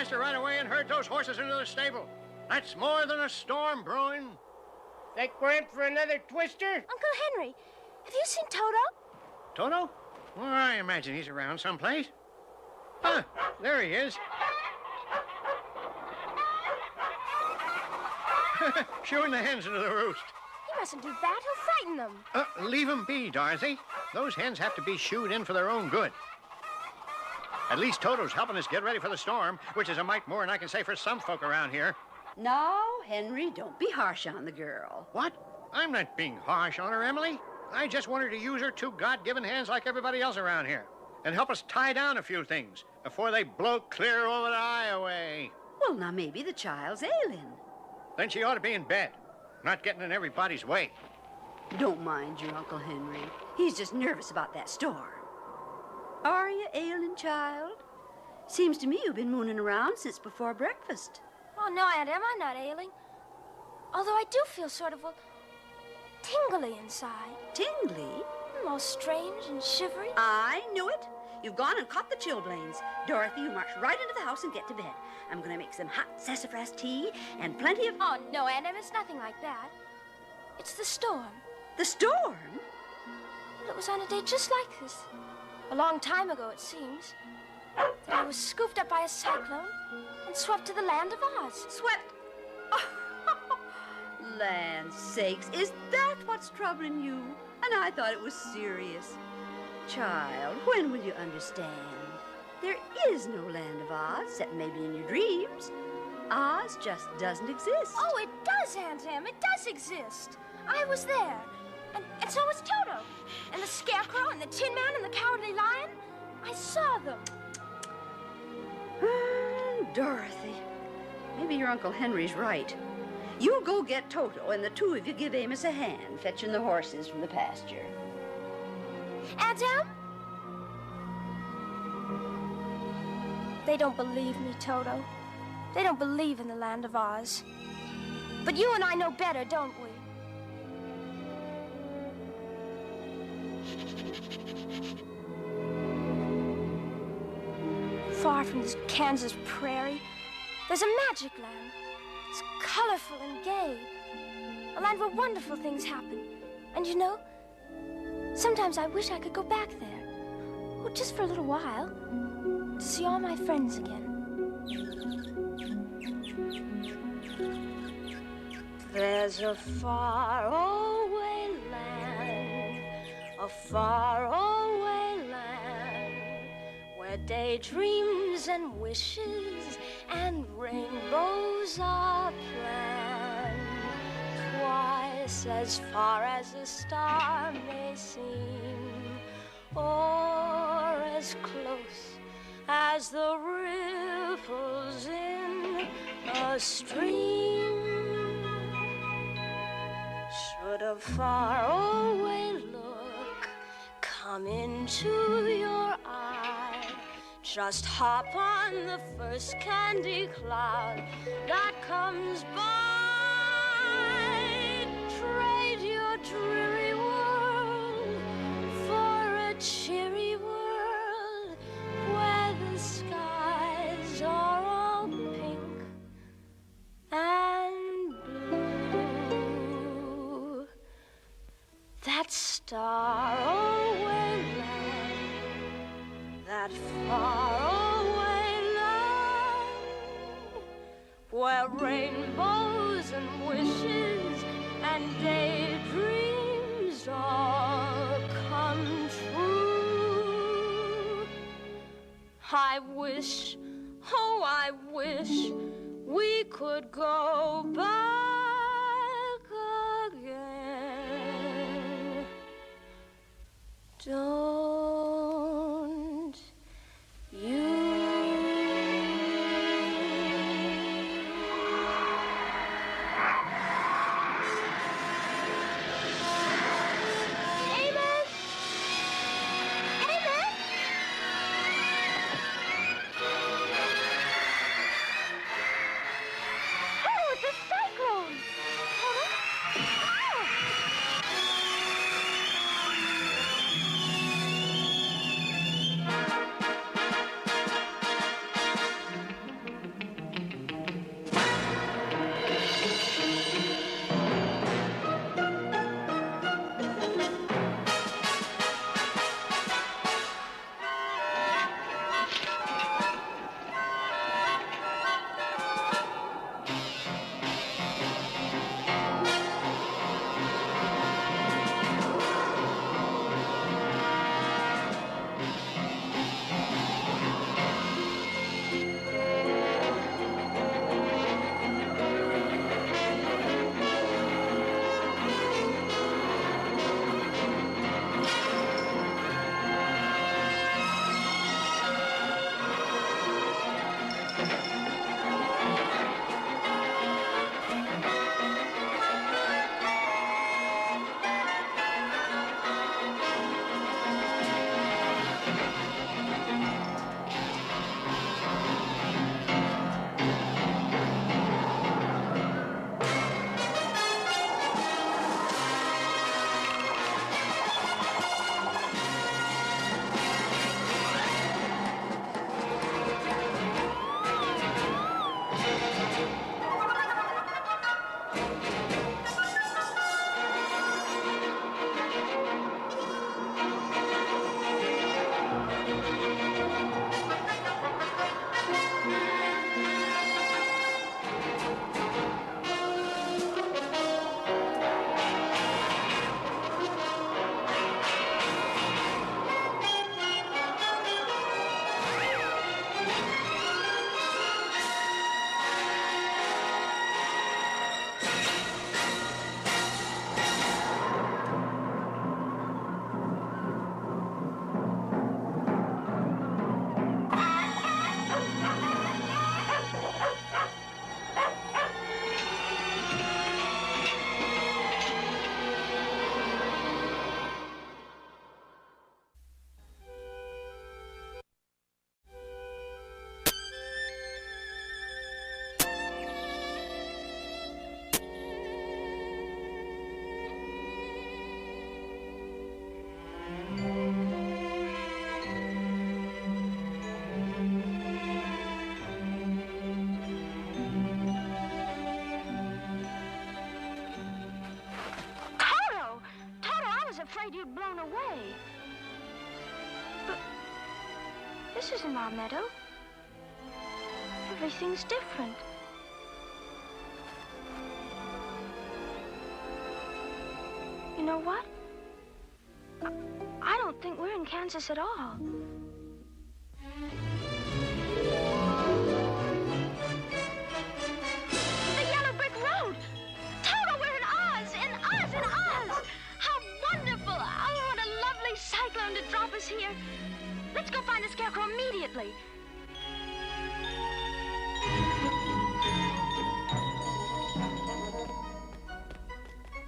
faster right away and herd those horses into the stable. That's more than a storm brewing. Think we're in for another twister? Uncle Henry, have you seen Toto? Toto? Well, I imagine he's around someplace. Huh, there he is. Shooing the hens into the roost. He mustn't do that. He'll frighten them. Leave him be, Dorothy. Those hens have to be shooed in for their own good. At least Toto's helping us get ready for the storm, which is a mite more than I can say for some folk around here. Now, Henry, don't be harsh on the girl. What? I'm not being harsh on her, Emily. I just want her to use her two God-given hands like everybody else around here and help us tie down a few things before they blow clear over the highway. Well, now, maybe the child's ailing. Then she ought to be in bed, not getting in everybody's way. Don't mind your Uncle Henry. He's just nervous about that storm. Are you ailing, child? Seems to me you've been mooning around since before breakfast. Oh, no, Aunt Em, I'm not ailing. Although I do feel sort of, well, tingly inside. Tingly? All strange and shivery. I knew it. You've gone and caught the chilblains. Dorothy, you march right into the house and get to bed. I'm going to make some hot sassafras tea and plenty of... Oh, no, Aunt Em, it's nothing like that. It's the storm. The storm? Well, it was on a day just like this. A long time ago, it seems. That I was scooped up by a cyclone and swept to the land of Oz. Swept? Oh, land sakes, is that what's troubling you? And I thought it was serious. Child, when will you understand? There is no land of Oz, except maybe in your dreams. Oz just doesn't exist. Oh, it does, Aunt Em. It does exist. I was there. And so was Toto. And the Scarecrow and the Tin Man and the Cowardly Lion. I saw them. Dorothy, maybe your Uncle Henry's right. You go get Toto, and the two of you give Amos a hand fetching the horses from the pasture. Aunt Em? They don't believe me, Toto. They don't believe in the land of Oz. But you and I know better, don't we? Far from this Kansas prairie, there's a magic land. It's colorful and gay. A land where wonderful things happen. And you know, sometimes I wish I could go back there. Oh, just for a little while. To see all my friends again. There's a faraway land, a faraway land, where daydreams and wishes and rainbows are planned. Twice as far as a star may seem, or as close as the ripples in a stream. Should a faraway look come into your eye, just hop on the first candy cloud that comes by. Trade your dreary world for a cheery world where the skies are all pink and blue. That star-away land, that far-away land, where rainbows and wishes and daydreams all come true. I wish, oh, I wish we could go back again. Don't you? Amos! Amos! Oh, it's a cyclone! you're blown away. But this isn't our meadow. Everything's different. You know what? I don't think we're in Kansas at all. The yellow brick road! Toto, we're in Oz! In Oz! In Oz! How wonderful! Oh, what a lovely cyclone to drop us here. Let's go find the Scarecrow immediately.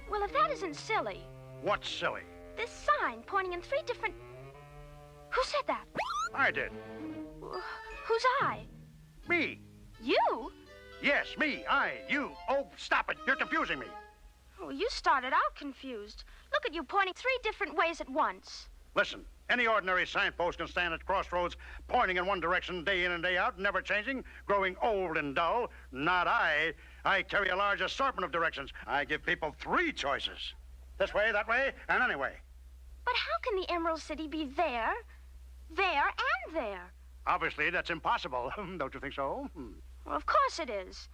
Well, if that isn't silly. What's silly? This sign pointing in 3 different... Who said that? I did. Who's I? Me. You? Yes, me, you. Oh, stop it. You're confusing me. Oh, you started out confused. Look at you pointing 3 different ways at once. Listen, any ordinary signpost can stand at crossroads, pointing in one direction day in and day out, never changing, growing old and dull. Not I. I carry a large assortment of directions. I give people 3 choices. This way, that way, and anyway. But how can the Emerald City be there, and there? Obviously, that's impossible. Don't you think so? Well, of course it is.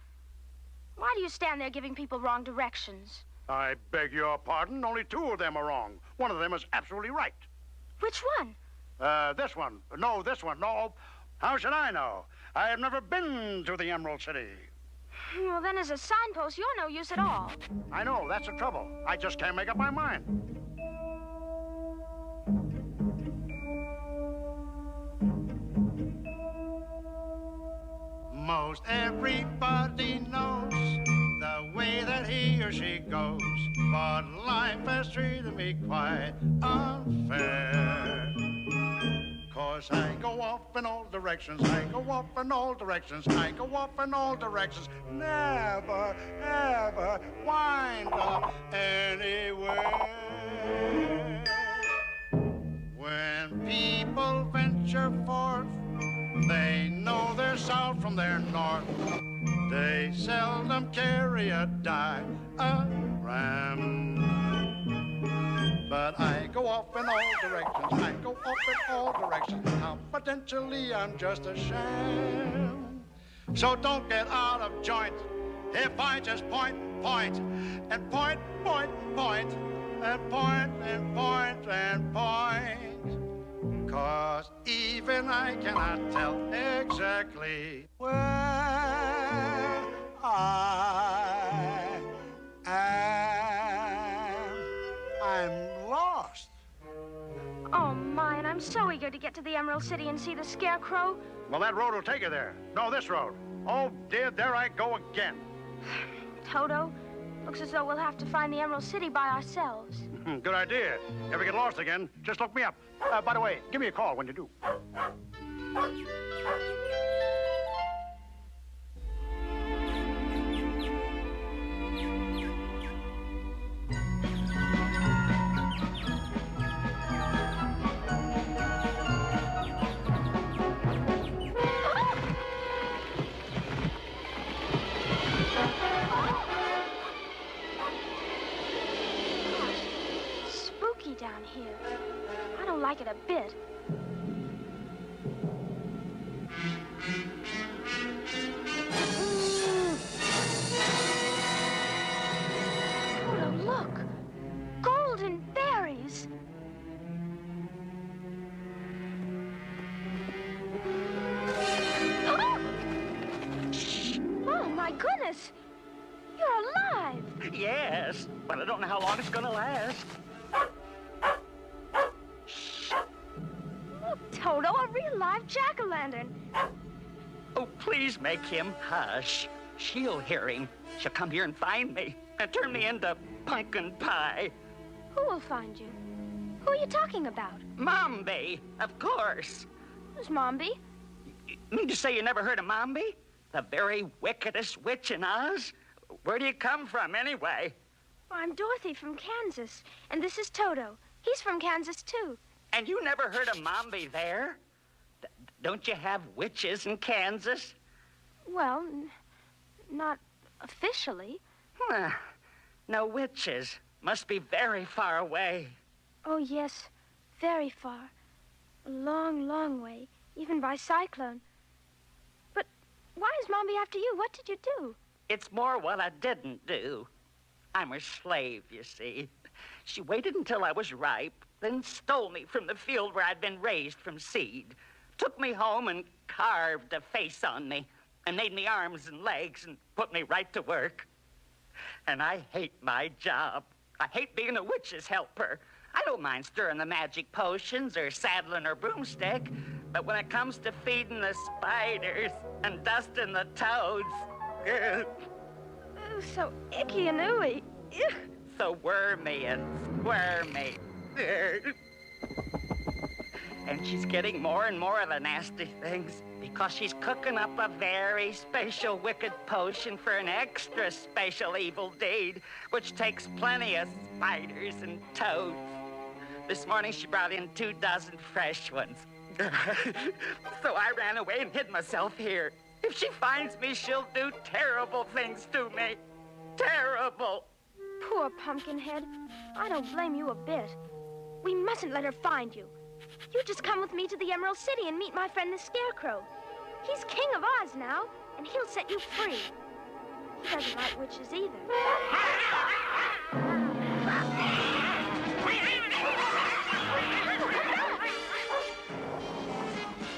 Why do you stand there giving people wrong directions? I beg your pardon. Only 2 of them are wrong. One of them is absolutely right. Which one? This one. No, this one. No. How should I know? I have never been to the Emerald City. Well, then as a signpost, you're no use at all. I know. That's the trouble. I just can't make up my mind. Most everybody knows the way that he or she goes, but life has treated me quite unfair. 'Cause I go off in all directions, I go off in all directions, I go off in all directions, never, ever wind up anywhere. When people venture forth, they know their south from their north. They seldom carry a diagram. But I go off in all directions, I go off in all directions. Confidentially, I'm just a sham. So don't get out of joint if I just point, and point, and point, and point, and point. 'Cause even I cannot tell exactly where I am. I'm lost. Oh, my, and I'm so eager to get to the Emerald City and see the Scarecrow. Well, that road will take you there. No, this road. Oh, dear, there I go again. Toto, looks as though we'll have to find the Emerald City by ourselves. Good idea. If we get lost again, just look me up. By the way, give me a call when you do. Down here. I don't like it a bit. Toto, look. Golden berries. Oh, my goodness. You're alive. Yes, but I don't know how long it's gonna last. Toto, a real live jack-o'-lantern. Oh, please make him hush. She'll hear him. She'll come here and find me and turn me into pumpkin pie. Who will find you? Who are you talking about? Mombi, of course. Who's Mombi? You mean to say you never heard of Mombi? The very wickedest witch in Oz? Where do you come from, anyway? Well, I'm Dorothy from Kansas, and this is Toto. He's from Kansas, too. And you never heard of Mombi there? Don't you have witches in Kansas? Well, not officially. No witches. Must be very far away. Oh, yes. Very far. A long, long way. Even by cyclone. But why is Mommy after you? What did you do? It's more what I didn't do. I'm her slave, you see. She waited until I was ripe, then stole me from the field where I'd been raised from seed. Took me home and carved a face on me, and made me arms and legs and put me right to work. And I hate my job. I hate being a witch's helper. I don't mind stirring the magic potions or saddling her broomstick, but when it comes to feeding the spiders and dusting the toads, ugh, Oh, so icky and ooey. Ugh. so wormy and squirmy. Ugh. And she's getting more and more of the nasty things because she's cooking up a very special wicked potion for an extra special evil deed, which takes plenty of spiders and toads. This morning she brought in 24 fresh ones. So I ran away and hid myself here. If she finds me, she'll do terrible things to me. Terrible. Poor Pumpkinhead. I don't blame you a bit. We mustn't let her find you. You just come with me to the Emerald City and meet my friend the Scarecrow. He's King of Oz now, and he'll set you free. He doesn't like witches either.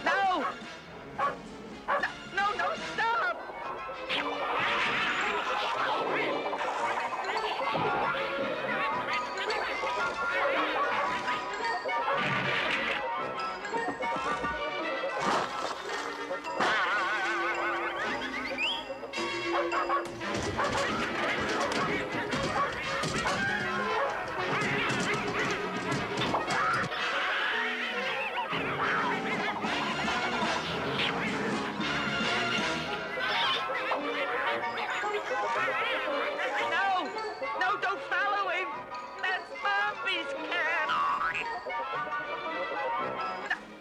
No! No, stop! No, don't follow him! That's Bumpy's cat!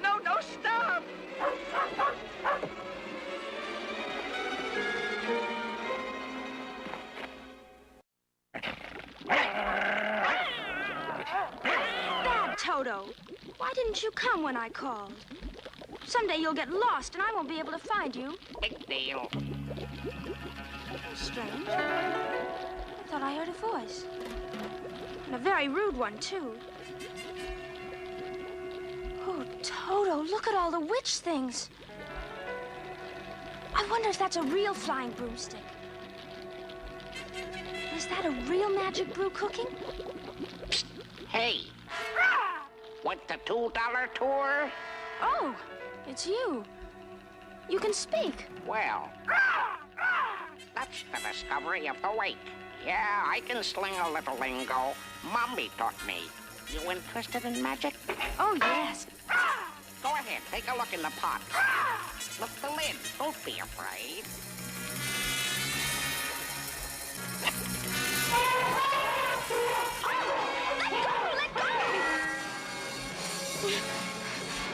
No, stop! Bad Toto. Why didn't you come when I called? Someday you'll get lost and I won't be able to find you. Big deal. Strange. I thought I heard a voice. And a very rude one, too. Oh, Toto, look at all the witch things. I wonder if that's a real flying broomstick. Is that a real magic brew cooking? Hey, want the $2 tour? Oh, it's you. You can speak. Well, that's the discovery of the week. Yeah, I can sling a little lingo. Mommy taught me. You interested in magic? Oh, yes. Go ahead, take a look in the pot. Lift the lid. Don't be afraid. Let go!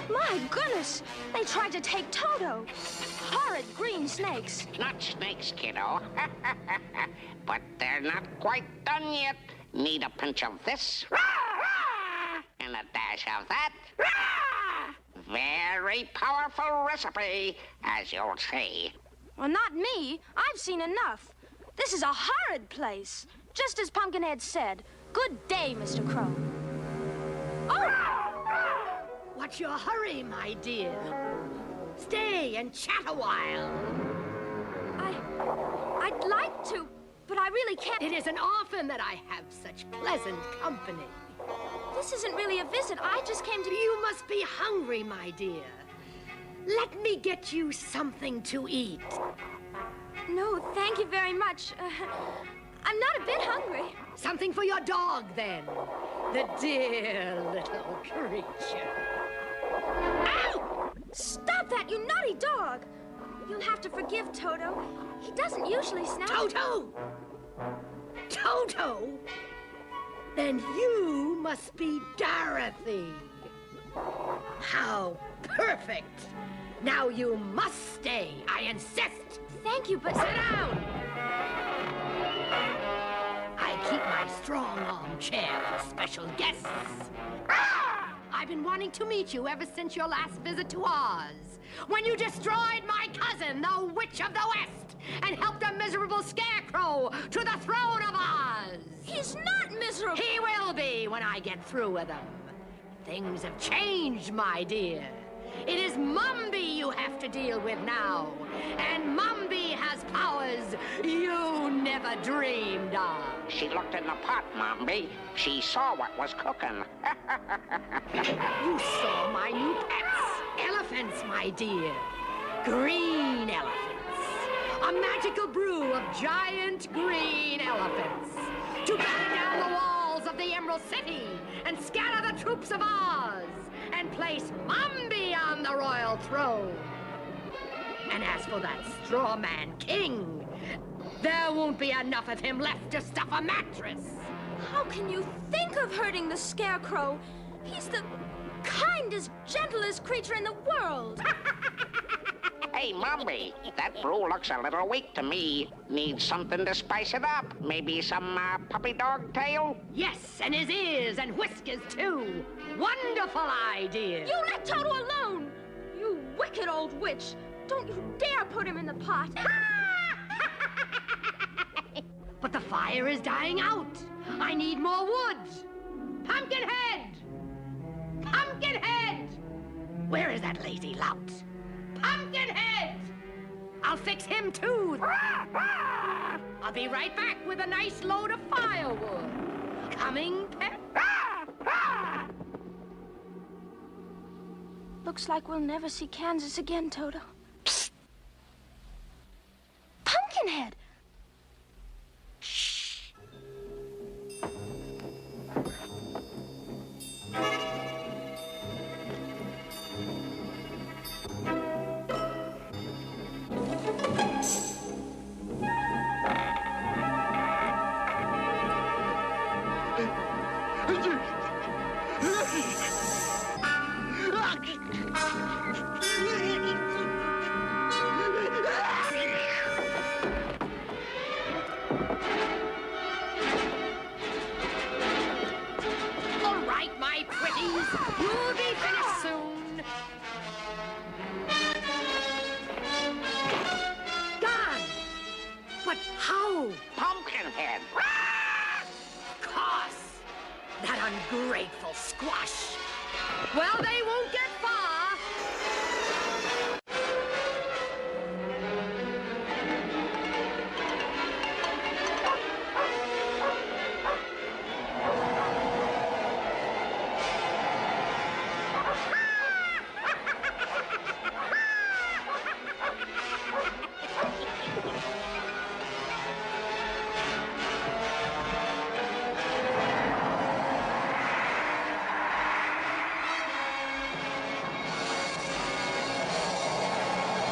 My goodness! They tried to take Toto. Horrid green snakes. Not snakes, kiddo. But they're not quite done yet. Need a pinch of this. And a dash of that. Very powerful recipe, as you'll see. Well, not me. I've seen enough. This is a horrid place. Just as Pumpkinhead said. Good day, Mr. Crow. Oh! What's your hurry, my dear? Stay and chat a while. I'd like to, but I really can't. It isn't often that I have such pleasant company. This isn't really a visit. I just came to... You must be hungry, my dear. Let me get you something to eat. No, thank you very much. I'm not a bit hungry. Something for your dog, then. The dear little creature. Ow! Stop that, you naughty dog! You'll have to forgive Toto. He doesn't usually snap. Toto! Toto? Then you must be Dorothy. How perfect! Now you must stay, I insist. Thank you, but... Sit down! I keep my strong armchair for special guests. I've been wanting to meet you ever since your last visit to Oz, when you destroyed my cousin, the Witch of the West, and helped a miserable scarecrow to the throne of Oz. He's not miserable. He will be when I get through with him. Things have changed, my dear. It is Mumby you have to deal with now. And Mumby has powers you never dreamed of. She looked in the pot, Mombi. She saw what was cooking. You saw my new pets. Elephants, my dear. Green elephants. A magical brew of giant green elephants. To batter down the walls of the Emerald City and scatter the troops of Oz and place Mumby on the royal throne. And as for that straw man king, there won't be enough of him left to stuff a mattress. How can you think of hurting the Scarecrow? He's the kindest, gentlest creature in the world. Hey, Mombi, that brew looks a little weak to me. Needs something to spice it up. Maybe some puppy dog tail? Yes, and his ears and whiskers, too. Wonderful idea. You let Toto alone! You wicked old witch! Don't you dare put him in the pot! But the fire is dying out. I need more wood. Pumpkinhead! Pumpkinhead! Where is that lazy lout? Pumpkinhead! I'll fix him, too. I'll be right back with a nice load of firewood. Coming, pet? Looks like we'll never see Kansas again, Toto. Psst! Pumpkinhead! Shh! All right, my pretties. You'll be finished soon. Gone. But how? Pumpkinhead! Of course. That ungrateful squash. Well, they won't get far.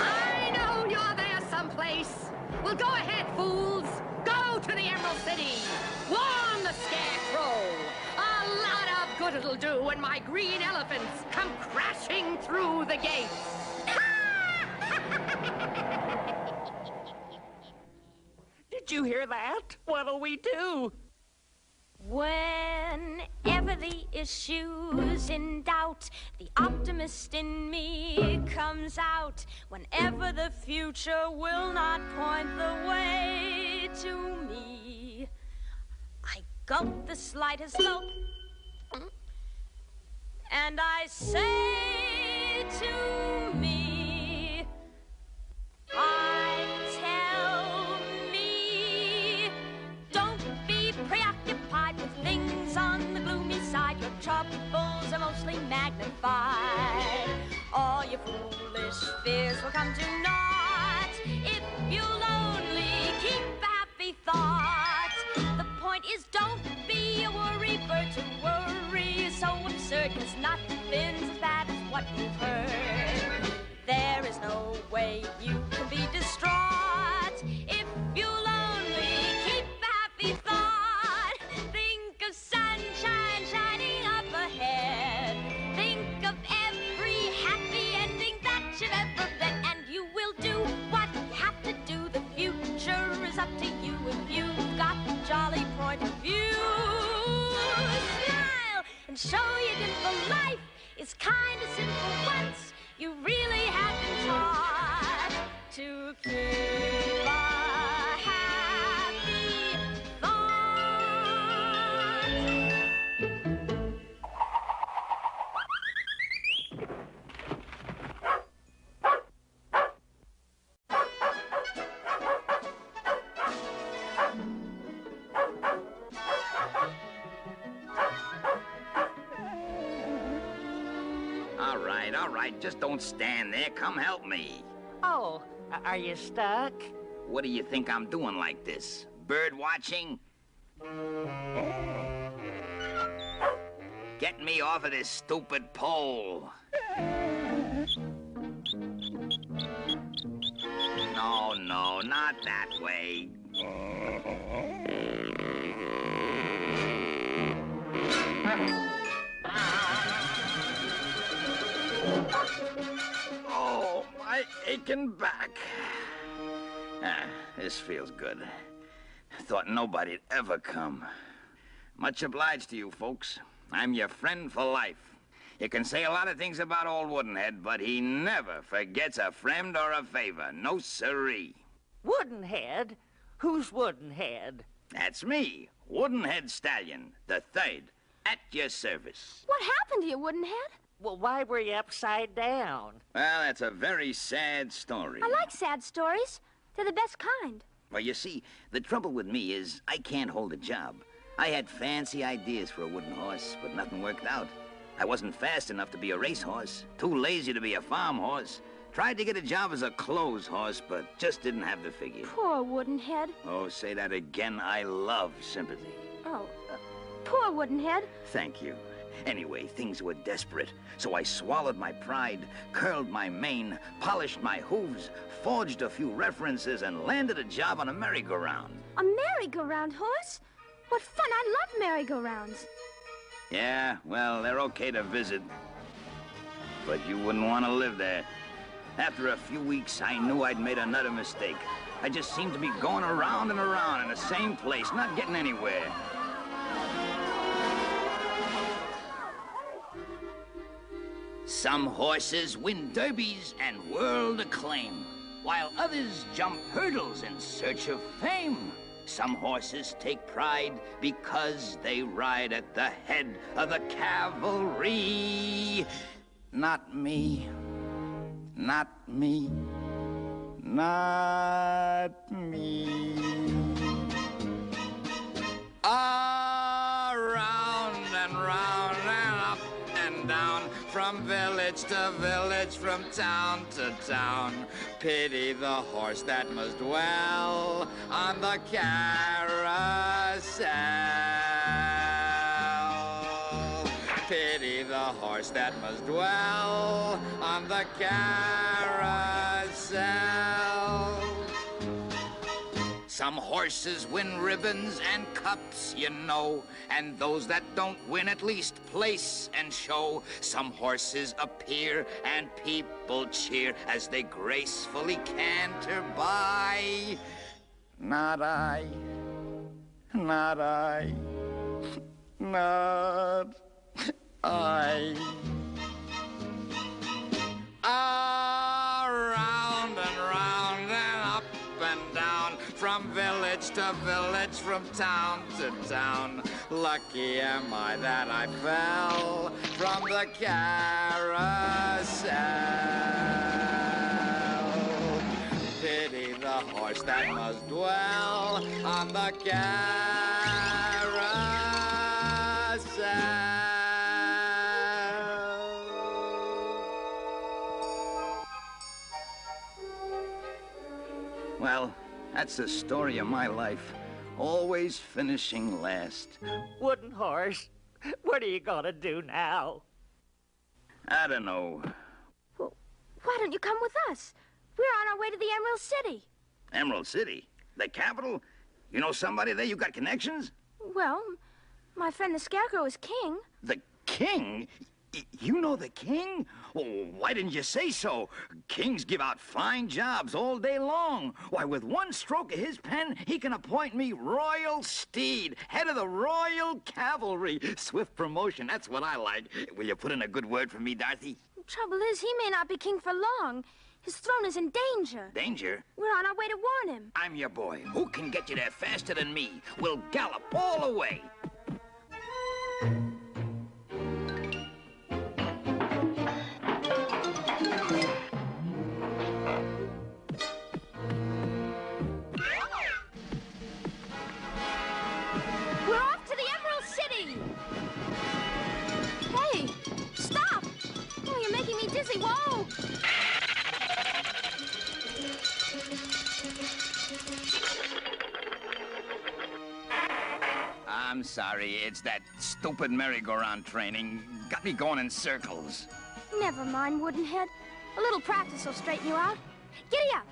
I know you're there someplace. Well, go ahead, fools. Go to the Emerald City. Warn the Scarecrow. A lot of good it'll do when my green elephants come crashing through the gates. Did you hear that? What'll we do? Whenever the issue's in doubt, the optimist in me comes out. Whenever the future will not point the way to me, I gulp the slightest gulp, and I say to me, I tell me, don't be preoccupied with things on the gloomy side. Your troubles are mostly magnified. All your foolish fears will come to naught if you'll only keep a happy thought. The point is, don't be a worry bird. To worry is so absurd, 'cause nothing's as bad as what you've heard. There is no way you can be distraught if you'll only keep a happy thought. Think of sunshine shining up ahead. Think of every happy ending that you've ever read, and you show you good for life is kind of simple once you really have been taught to keep a happy thought. All right, just don't stand there. Come help me. Oh, are you stuck? What do you think I'm doing like this? Bird watching? Get me off of this stupid pole. No, not that way. Oh, my aching back. This feels good. Thought nobody'd ever come. Much obliged to you folks. I'm your friend for life. You can say a lot of things about old Woodenhead, but he never forgets a friend or a favor. No siree. Woodenhead? Who's Woodenhead? That's me, Woodenhead Stallion, the third, at your service. What happened to you, Woodenhead? Well, why were you upside down? Well, that's a very sad story. I like sad stories. They're the best kind. Well, you see, the trouble with me is I can't hold a job. I had fancy ideas for a wooden horse, but nothing worked out. I wasn't fast enough to be a racehorse, too lazy to be a farm horse. Tried to get a job as a clothes horse, but just didn't have the figure. Poor Woodenhead. Oh, say that again. I love sympathy. Oh, poor Woodenhead. Thank you. Anyway, things were desperate, so I swallowed my pride, curled my mane, polished my hooves, forged a few references, and landed a job on a merry-go-round. A merry-go-round horse? What fun! I love merry-go-rounds. Yeah, well, they're okay to visit, but you wouldn't want to live there. After a few weeks, I knew I'd made another mistake. I just seemed to be going around and around in the same place, not getting anywhere. Some horses win derbies and world acclaim, while others jump hurdles in search of fame. Some horses take pride because they ride at the head of the cavalry. Not me. Not me. Not me. Around and round and up and down, from village to village, from town to town. Pity the horse that must dwell on the carousel. Pity the horse that must dwell on the carousel. Some horses win ribbons and cups, you know, and those that don't win at least place and show. Some horses appear and people cheer as they gracefully canter by. Not I, not I, not I. Around and round and up and down, from village to village, from town to town. Lucky am I that I fell from the carousel. Pity the horse that must dwell on the carousel. Well, that's the story of my life. Always finishing last. Wooden horse, what are you gonna do now? I don't know. Well, why don't you come with us? We're on our way to the Emerald City. Emerald City? The capital? You know somebody there? You got connections? Well, my friend the Scarecrow is king. The king? You know the king? Oh, why didn't you say so? Kings give out fine jobs all day long. Why, with one stroke of his pen, he can appoint me Royal Steed, head of the Royal Cavalry. Swift promotion, that's what I like. Will you put in a good word for me, Dorothy? The trouble is, he may not be king for long. His throne is in danger. Danger? We're on our way to warn him. I'm your boy. Who can get you there faster than me? We'll gallop all the way. We're off to the Emerald City! Hey, stop! Oh, you're making me dizzy. Whoa! I'm sorry, it's that stupid merry-go-round training. Got me going in circles. Never mind, Woodenhead. A little practice will straighten you out. Giddy up!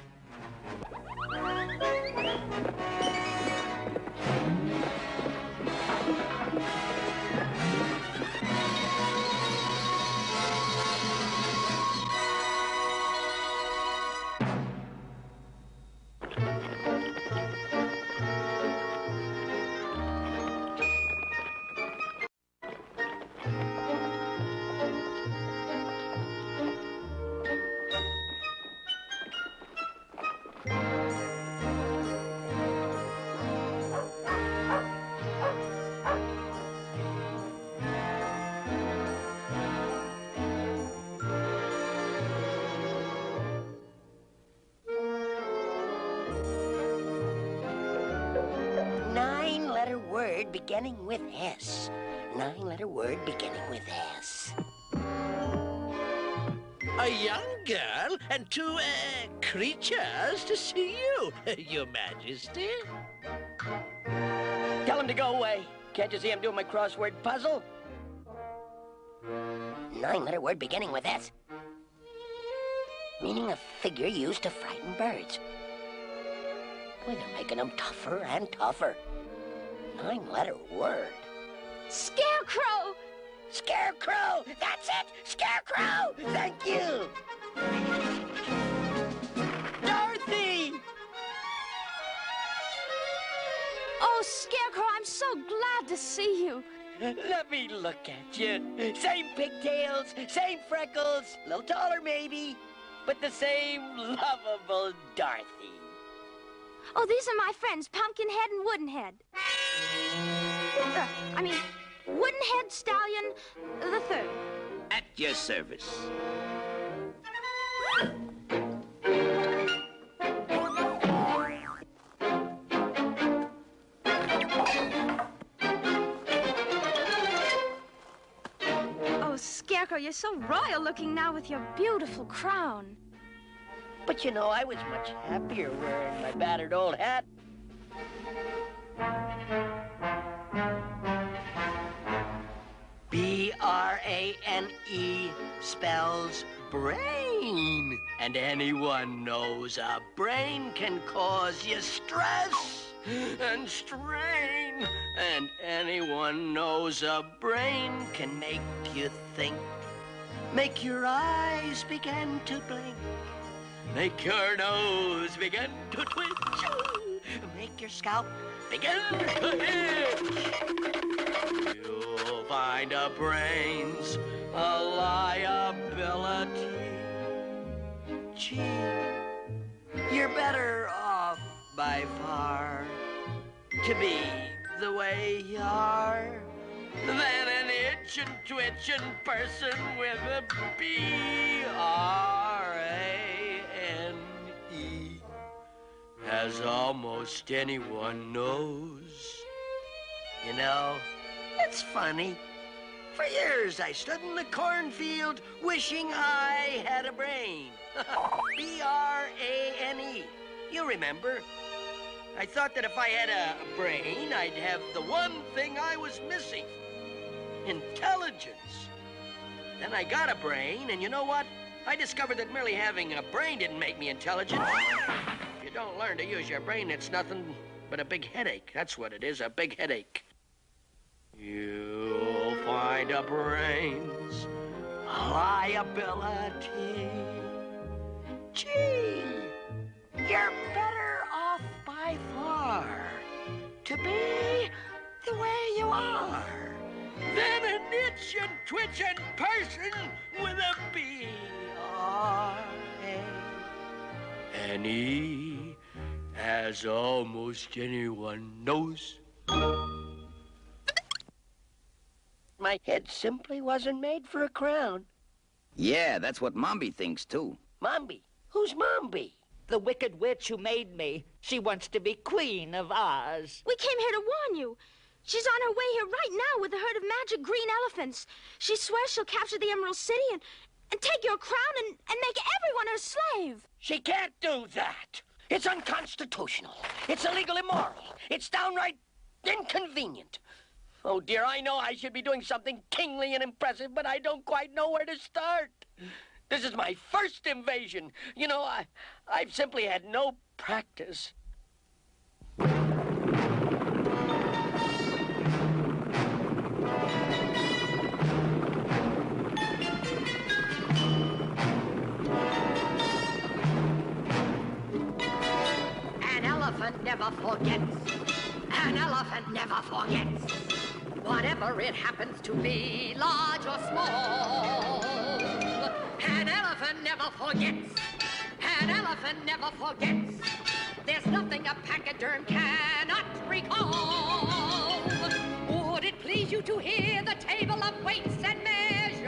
Nine-letter word beginning with S. Nine-letter word beginning with S. A young girl and two, creatures to see you, Your Majesty. Tell him to go away. Can't you see I'm doing my crossword puzzle? Nine-letter word beginning with S. Meaning a figure used to frighten birds. Boy, they're making them tougher and tougher. Nine-letter word. Scarecrow! Scarecrow! That's it! Scarecrow! Thank you! Dorothy! Oh, Scarecrow, I'm so glad to see you. Let me look at you. Same pigtails, same freckles, a little taller maybe, but the same lovable Dorothy. Oh, these are my friends, Pumpkinhead and Woodenhead. Woodenhead Stallion the Third. At your service. Oh, Scarecrow, you're so royal looking now with your beautiful crown. But you know, I was much happier wearing my battered old hat. B-R-A-N-E spells brain. And anyone knows a brain can cause you stress and strain. And anyone knows a brain can make you think. Make your eyes begin to blink. Make your nose begin to twitch. Make your scalp begin to itch. You'll find a brain's a liability. Gee, you're better off by far to be the way you are than an itchin' twitchin' person with a B-R-A-N-E. As almost anyone knows. You know, it's funny. For years I stood in the cornfield wishing I had a brain. B-R-A-N-E. You remember? I thought that if I had a brain, I'd have the one thing I was missing. Intelligence. Then I got a brain, and you know what? I discovered that merely having a brain didn't make me intelligent. If you don't learn to use your brain, it's nothing but a big headache. That's what it is, a big headache. You'll find a brain's liability. Gee, you're better off by far to be the way you are than an itching, twitching person with a B.R.A. And he, as almost anyone knows, my head simply wasn't made for a crown. Yeah, that's what Mombi thinks, too. Mombi? Who's Mombi? The wicked witch who made me. She wants to be Queen of Oz. We came here to warn you. She's on her way here right now with a herd of magic green elephants. She swears she'll capture the Emerald City and take your crown and make everyone her slave. She can't do that. It's unconstitutional. It's illegal, immoral. It's downright inconvenient. Oh, dear, I know I should be doing something kingly and impressive, but I don't quite know where to start. This is my first invasion. You know, I've simply had no practice. An elephant never forgets. An elephant never forgets. Whatever it happens to be, large or small. An elephant never forgets. An elephant never forgets. There's nothing a pachyderm cannot recall. Would it please you to hear the table of weights and measures?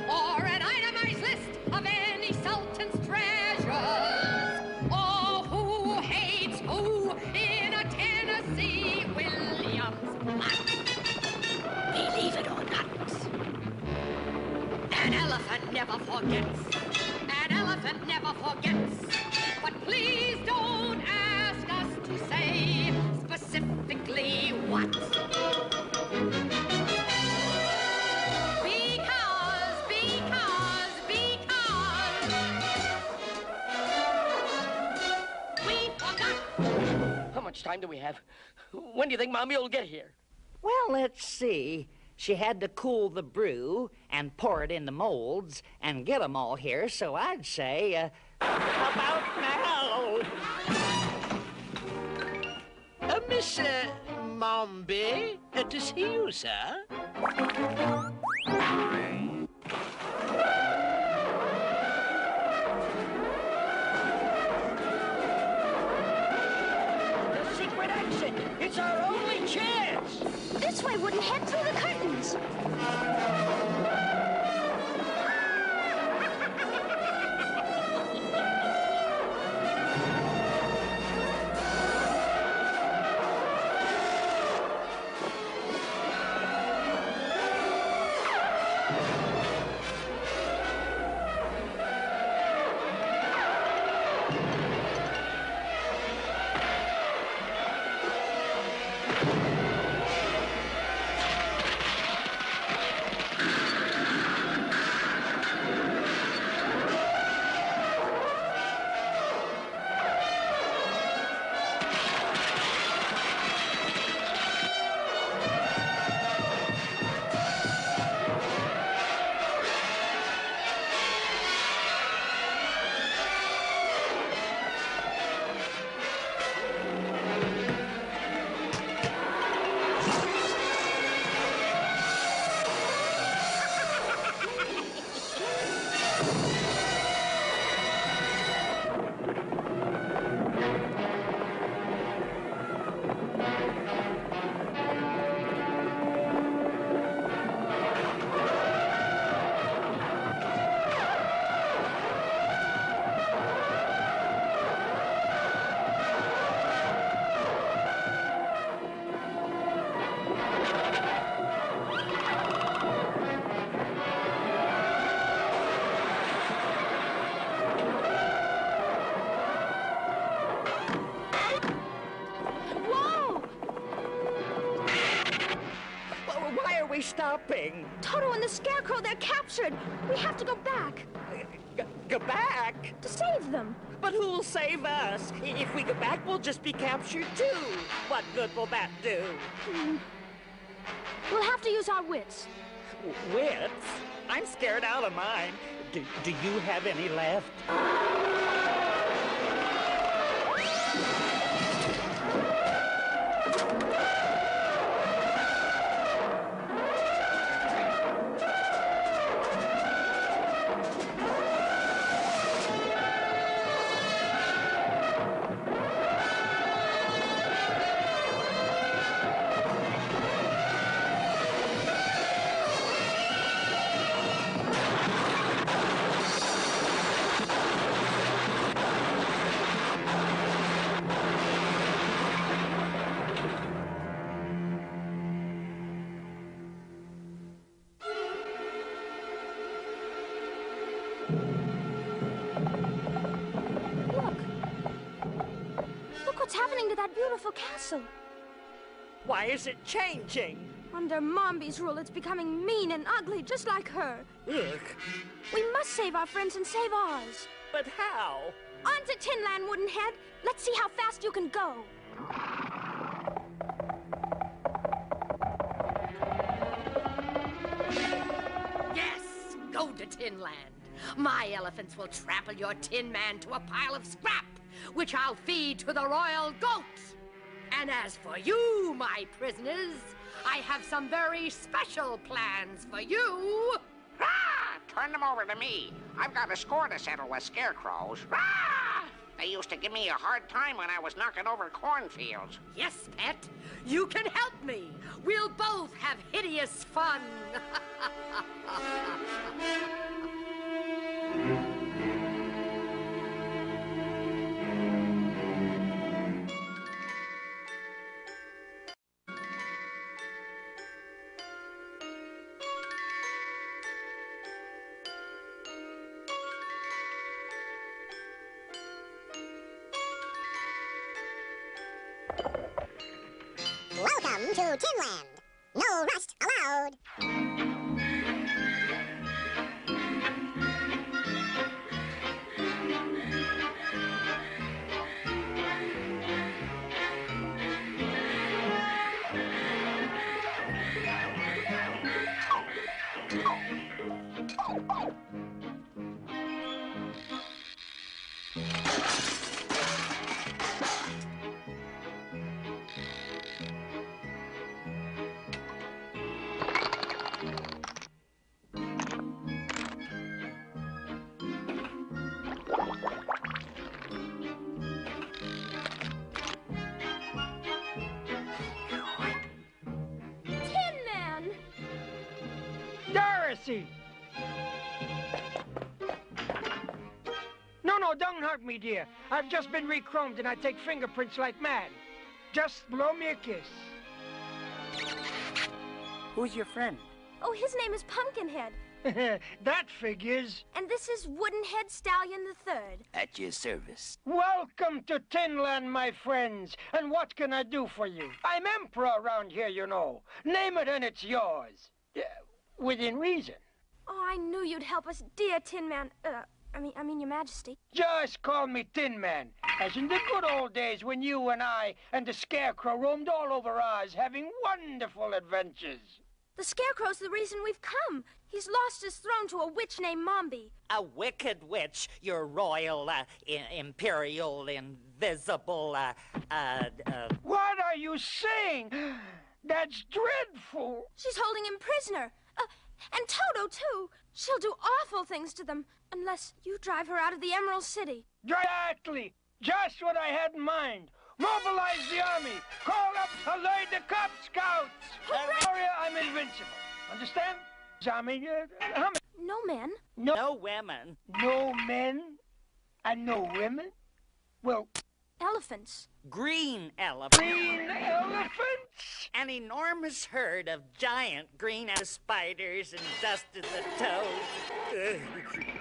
Or an itemized list of any sultan's treasures? Or who hates who in a Tennessee Williams plot? Believe it or not, an elephant never forgets. An elephant never forgets. But please don't ask us to say specifically what. Because we forgot. How much time do we have? When do you think Mommy will get here? Well, let's see. She had to cool the brew and pour it in the molds and get them all here, so I'd say, about now. Miss Mombi, to see you, sir. The secret exit. It's our only chance. This way wouldn't head through the curtains. Stopping. Toto and the Scarecrow, they're captured. We have to go back. Go back? To save them. But who'll save us? If we go back, we'll just be captured too. What good will that do? We'll have to use our wits. Wits? I'm scared out of mine. Do you have any left? Look what's happening to that beautiful castle. Why is it changing? Under Mombi's rule, it's becoming mean and ugly, just like her. Ugh. We must save our friends and save Oz. But how? On to Tinland, Wooden Head. Let's see how fast you can go. Yes, go to Tinland. My elephants will trample your Tin Man to a pile of scrap, which I'll feed to the royal goat. And as for you, my prisoners, I have some very special plans for you. Ah! Turn them over to me. I've got a score to settle with scarecrows. Ah! They used to give me a hard time when I was knocking over cornfields. Yes, pet, you can help me. We'll both have hideous fun. Welcome to Tinland. No rust allowed. Dorothy! No, don't hurt me, dear. I've just been re-chromed and I take fingerprints like mad. Just blow me a kiss. Who's your friend? Oh, his name is Pumpkinhead. That figures. And this is Woodenhead Stallion III. At your service. Welcome to Tinland, my friends. And what can I do for you? I'm emperor around here, you know. Name it and it's yours. Within reason. Oh, I knew you'd help us, dear Tin Man. I mean, Your Majesty. Just call me Tin Man, as in the good old days when you and I and the Scarecrow roamed all over Oz, having wonderful adventures. The Scarecrow's the reason we've come. He's lost his throne to a witch named Mombi. A wicked witch, your royal, imperial, invisible, What are you saying? That's dreadful. She's holding him prisoner. And Toto, too. She'll do awful things to them, unless you drive her out of the Emerald City. Exactly. Just what I had in mind. Mobilize the army. Call up Alert the Cub Scouts. Warrior, I'm invincible. Understand? No men. no women. No men and no women? Well, Elephants. Green elephants. Green elephants? An enormous herd of giant green spiders and dust in the toes.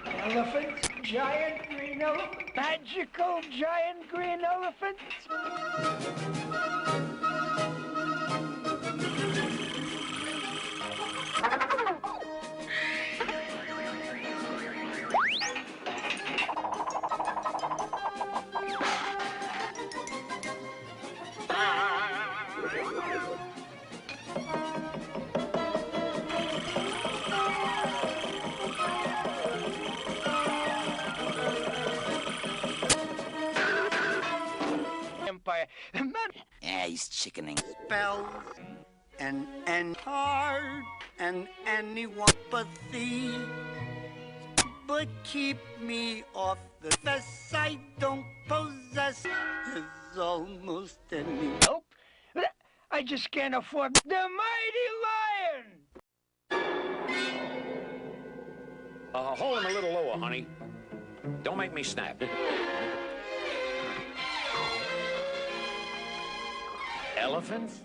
Elephants? Giant green elephants? Magical giant green elephants? sickening. Spells and hard and anywopathy. But keep me off the best I don't possess is almost any. Nope. I just can't afford the mighty lion. Hold him a little lower, honey. Don't make me snap. Elephants?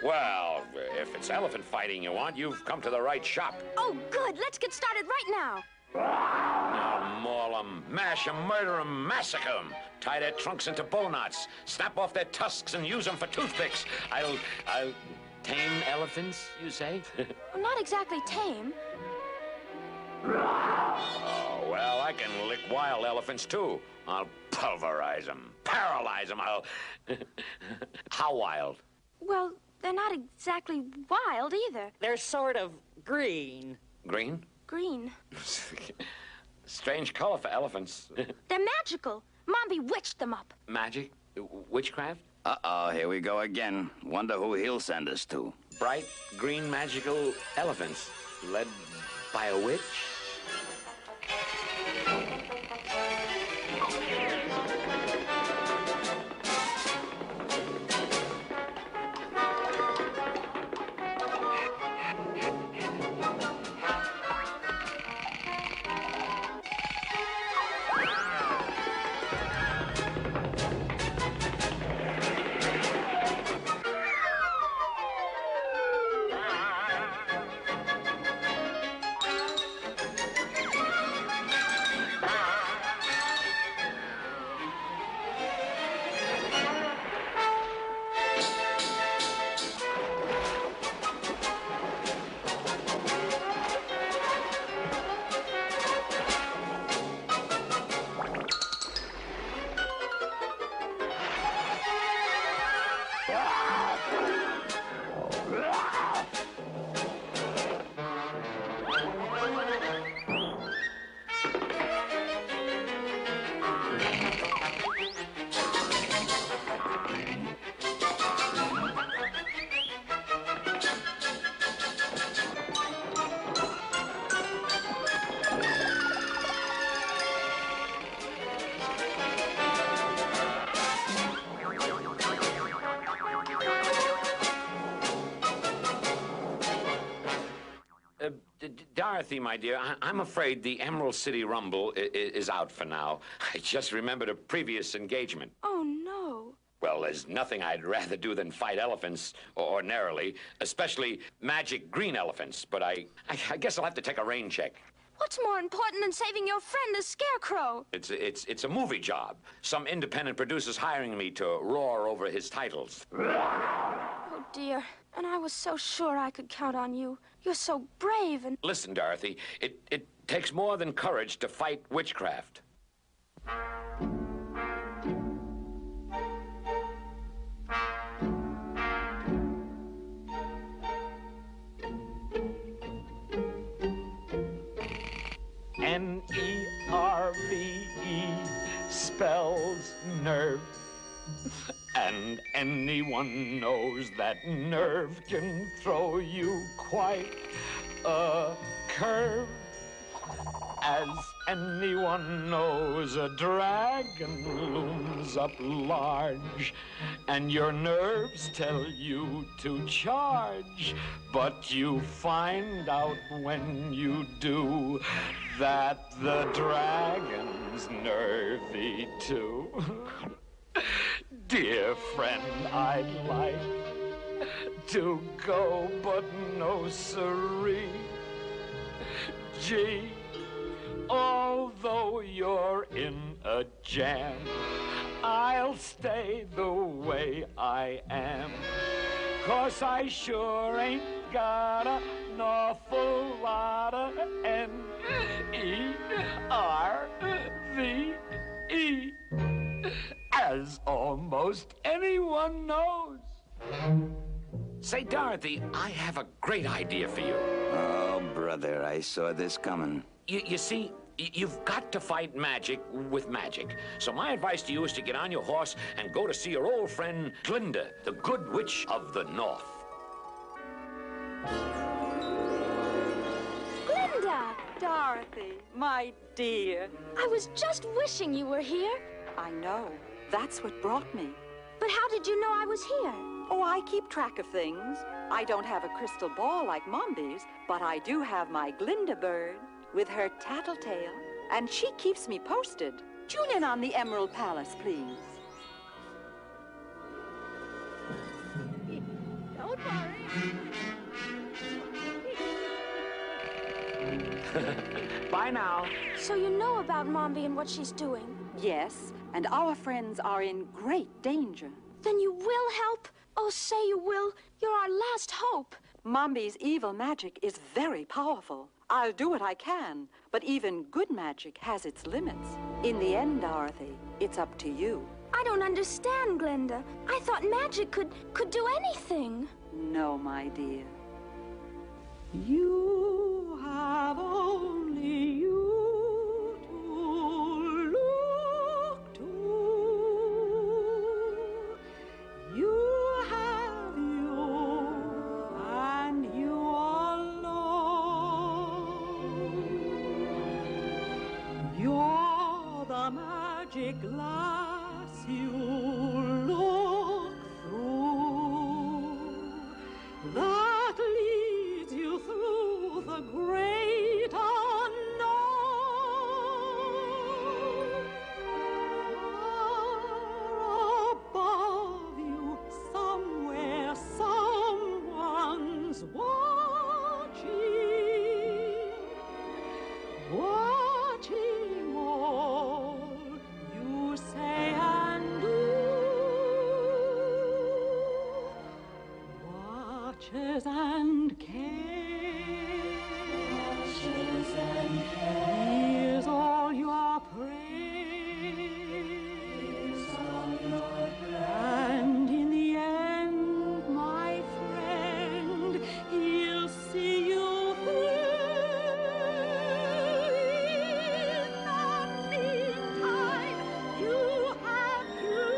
Well, if it's elephant fighting you want, you've come to the right shop. Oh, good. Let's get started right now. Now, maul 'em, mash 'em, murder 'em, massacre 'em. Tie their trunks into bow knots, snap off their tusks, and use them for toothpicks. I'll tame elephants, you say? Well, not exactly tame. Oh, well, I can lick wild elephants, too. I'll pulverize them, paralyze them. How wild? Well, they're not exactly wild either. They're sort of green. Green? Green. Strange color for elephants. They're magical. Mom bewitched them up. Magic? Witchcraft? Uh-oh, here we go again. Wonder who he'll send us to. Bright, green, magical elephants led by a witch? Dorothy, my dear, I'm afraid the Emerald City Rumble is out for now. I just remembered a previous engagement. Oh, no. Well, there's nothing I'd rather do than fight elephants ordinarily, especially magic green elephants. But I guess I'll have to take a rain check. What's more important than saving your friend, the Scarecrow? It's a movie job. Some independent producer's hiring me to roar over his titles. Oh, dear. And I was so sure I could count on you. You're so brave and... Listen, Dorothy, it takes more than courage to fight witchcraft. N-E-R-V-E spells nerve. And anyone knows that nerve can throw you quite a curve. As anyone knows, a dragon looms up large, and your nerves tell you to charge. But you find out when you do that the dragon's nervy too. Dear friend, I'd like to go, but no siree. Gee, although you're in a jam, I'll stay the way I am. 'Cause I sure ain't got an awful lot of N-E-R-V-E. As almost anyone knows. Say, Dorothy, I have a great idea for you. Oh, brother, I saw this coming. You see, You've got to fight magic with magic. So my advice to you is to get on your horse and go to see your old friend Glinda, the Good Witch of the North. Glinda! Dorothy, my dear. I was just wishing you were here. I know. That's what brought me. But how did you know I was here? Oh, I keep track of things. I don't have a crystal ball like Mombi's, but I do have my Glinda bird with her tattletale, and she keeps me posted. Tune in on the Emerald Palace, please. Don't worry. Bye now. So you know about Mombi and what she's doing? Yes, and our friends are in great danger. Then you will help? Oh, say you will. You're our last hope. Mombi's evil magic is very powerful. I'll do what I can, but even good magic has its limits. In the end, Dorothy, it's up to you. I don't understand, Glinda. I thought magic could do anything. No, my dear. You have only you to look to. You have you and you alone. You're the magic glass you look through. That leads you through the great unknown. Far above you, somewhere, someone's watching all you say and do. Watches and cares, hears all your praise, and in the end, my friend, he'll see you through. In the meantime, you have you.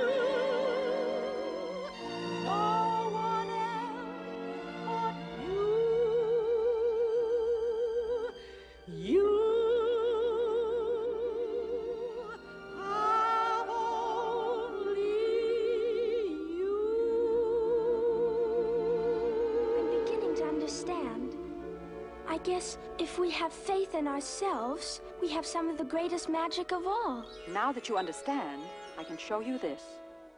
No one else but you. You have only you. I'm beginning to understand. I guess if we have faith in ourselves, we have some of the greatest magic of all. Now that you understand, I can show you this.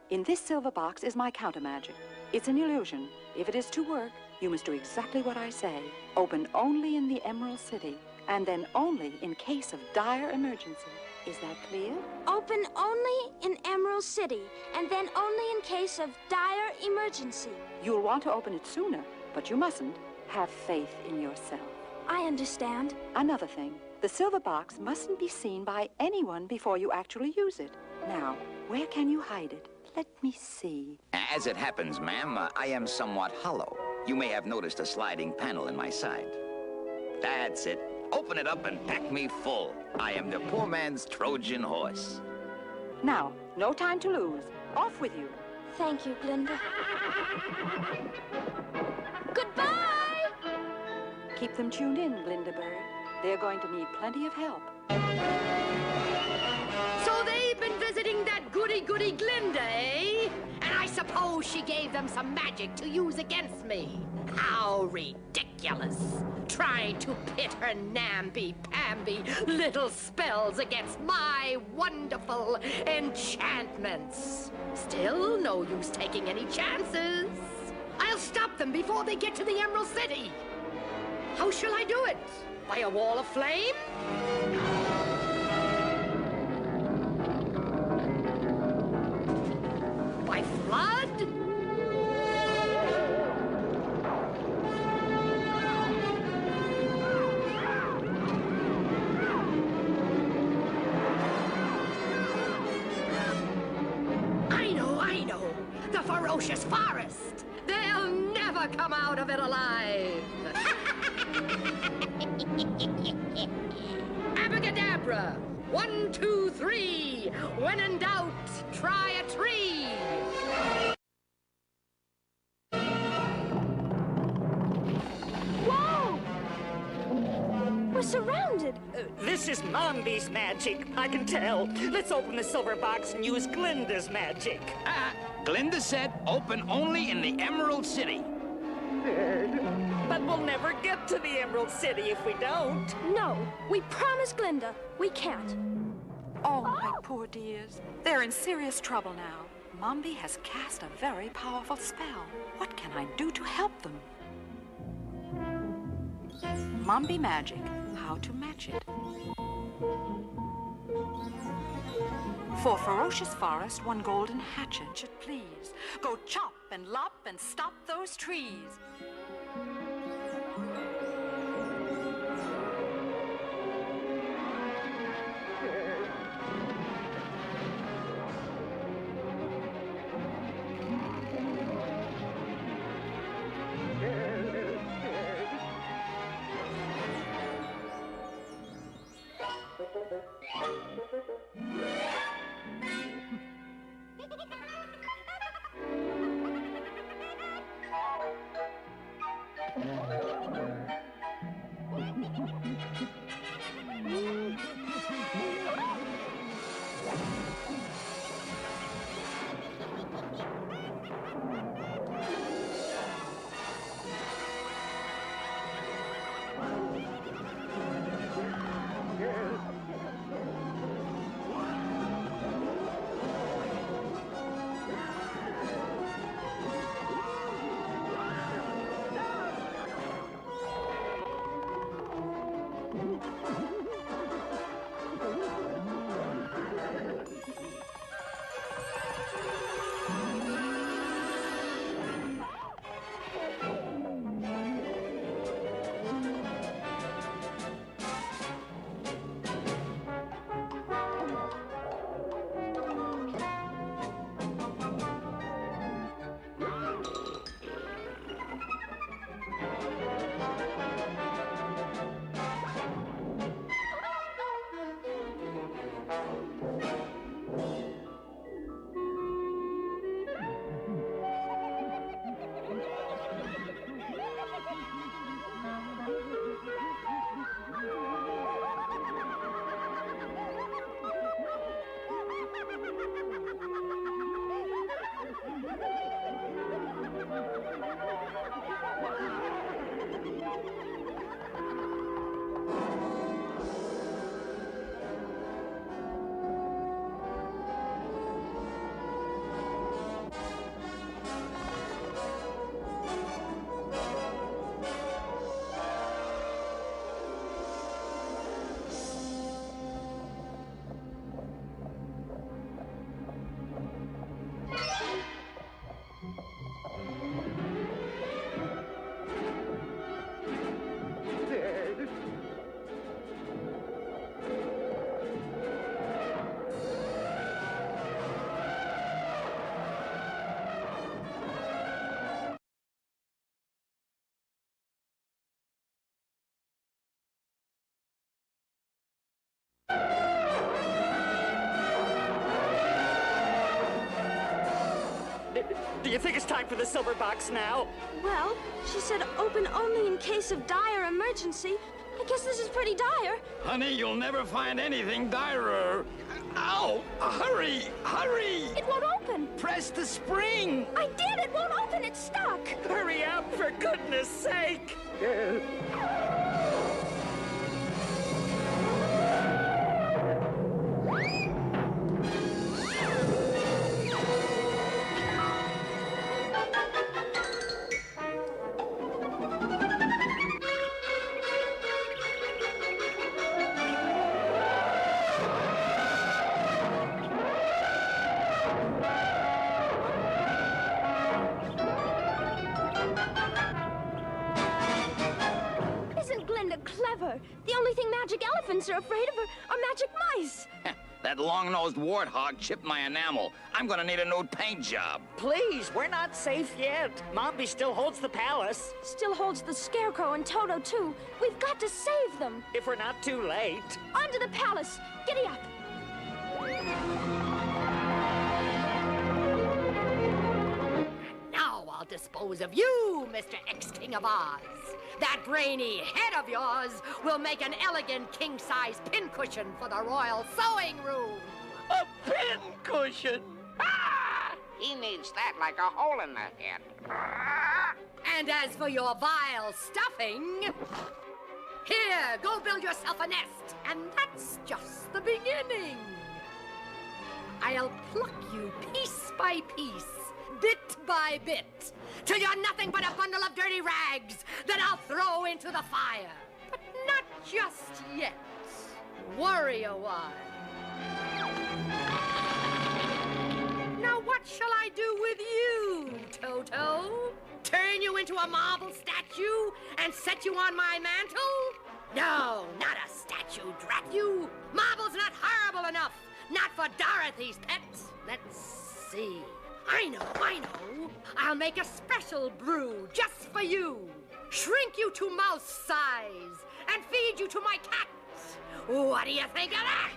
In this silver box is my counter magic. It's an illusion. If it is to work, you must do exactly what I say. Open only in the Emerald City, and then only in case of dire emergency. Is that clear? Open only in Emerald City, and then only in case of dire emergency. You'll want to open it sooner, but you mustn't. Have faith in yourself. I understand. Another thing, the silver box mustn't be seen by anyone before you actually use it. Now, where can you hide it? Let me see. As it happens, ma'am, I am somewhat hollow. You may have noticed a sliding panel in my side. That's it. Open it up and pack me full. I am the poor man's Trojan horse. Now, no time to lose. Off with you. Thank you, Glinda. Goodbye! Keep them tuned in, Glinda Bird. They're going to need plenty of help. So they've been visiting that goody-goody Glinda, eh? And I suppose she gave them some magic to use against me. How ridiculous. Trying to pit her namby-pamby little spells against my wonderful enchantments. Still, no use taking any chances. I'll stop them before they get to the Emerald City. How shall I do it? By a wall of flame? By flood? I know. The ferocious forest. They'll never come out of it alive. Abracadabra! abracadabra. 1, 2, 3. When in doubt, try a tree. Whoa! We're surrounded. This is Mombi's magic, I can tell. Let's open the silver box and use Glinda's magic. Glinda said open only in the Emerald City. But we'll never get to the Emerald City if we don't. No, we promised Glinda. We can't. Oh, my poor dears. They're in serious trouble now. Mombi has cast a very powerful spell. What can I do to help them? Mombi Magic. How to match it. For ferocious forest, 1 golden hatchet should please. Go chop and lop and stop those trees. Do you think it's time for the silver box now? Well, she said open only in case of dire emergency. I guess this is pretty dire. Honey, you'll never find anything direr. Ow! Hurry! Hurry! It won't open. Press the spring! I did! It won't open! It's stuck! Hurry up, for goodness sake! Clever. The only thing magic elephants are afraid of are magic mice. That long-nosed warthog chipped my enamel. I'm gonna need a new paint job. Please, we're not safe yet. Mombi still holds the palace. Still holds the Scarecrow and Toto, too. We've got to save them. If we're not too late. On to the palace. Giddy up. Now I'll dispose of you, Mr. Ex-King of Oz. That brainy head of yours will make an elegant king-size pincushion for the royal sewing room. A pincushion? Ah! He needs that like a hole in the head. And as for your vile stuffing, here, go build yourself a nest. And that's just the beginning. I'll pluck you piece by piece, bit by bit, till you're nothing but a bundle of dirty rags that I'll throw into the fire. But not just yet. Worry a while. Now what shall I do with you, Toto? Turn you into a marble statue and set you on my mantle? No, not a statue, drat you. Marble's not horrible enough. Not for Dorothy's pets. Let's see. I know. I'll make a special brew just for you. Shrink you to mouse size and feed you to my cats. What do you think of that?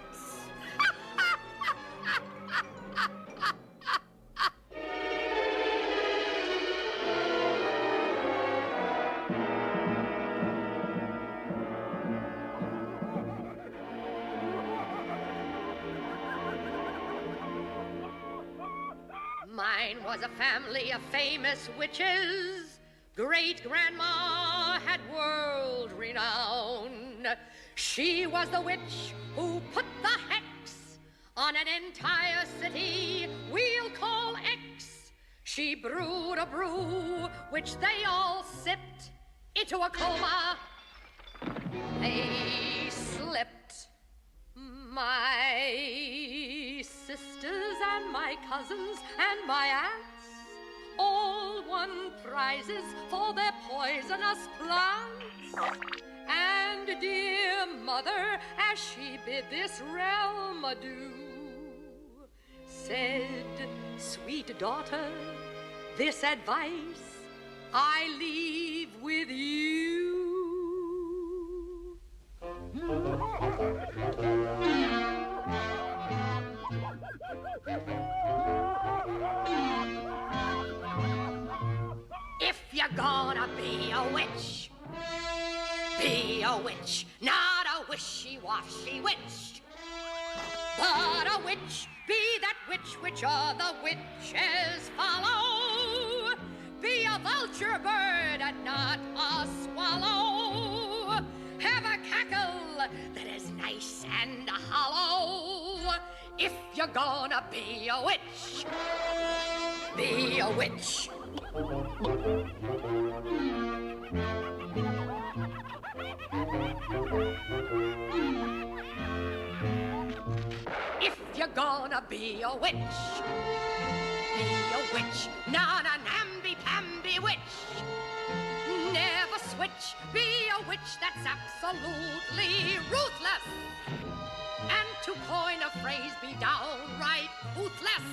Mine was a family of famous witches. Great-grandma had world renown. She was the witch who put the hex on an entire city we'll call X. She brewed a brew which they all sipped into a coma. They slipped. My sisters and my cousins and my aunts all won prizes for their poisonous plants. And dear mother, as she bid this realm adieu, said, sweet daughter, this advice I leave with you. If you're gonna be a witch, be a witch, not a wishy-washy witch, but a witch. Be that witch which other witches follow. Be a vulture bird and not a swallow. Have a cackle that is nice and hollow. If you're gonna be a witch, be a witch. If you're gonna be a witch, be a witch, not a namby-pamby witch. Never switch, be a witch that's absolutely ruthless. And to coin a phrase, be downright toothless.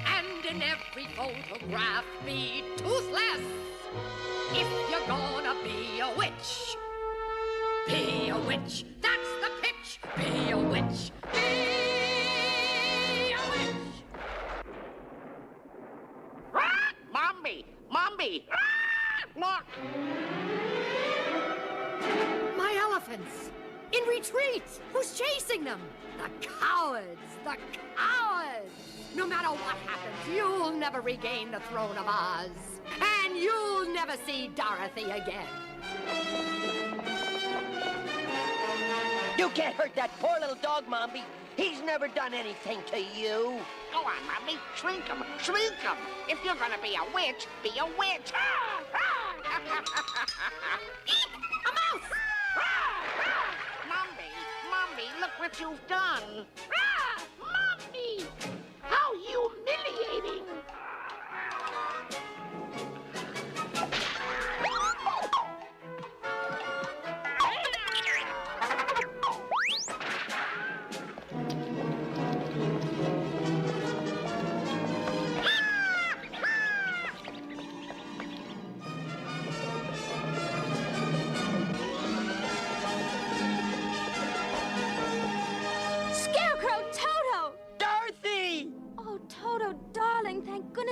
And in every photograph, be toothless. If you're gonna be a witch, be a witch. That's the pitch. Be a witch. Be a witch. Mombi! Look! My elephants! In retreat! Who's chasing them? The cowards! The cowards! No matter what happens, you'll never regain the throne of Oz. And you'll never see Dorothy again. You can't hurt that poor little dog, Mombi. He's never done anything to you. Go on, Mombi. Shrink him. Shrink him. If you're gonna be a witch, be a witch. A mouse! Mombi, look what you've done. Mombi! How humiliating!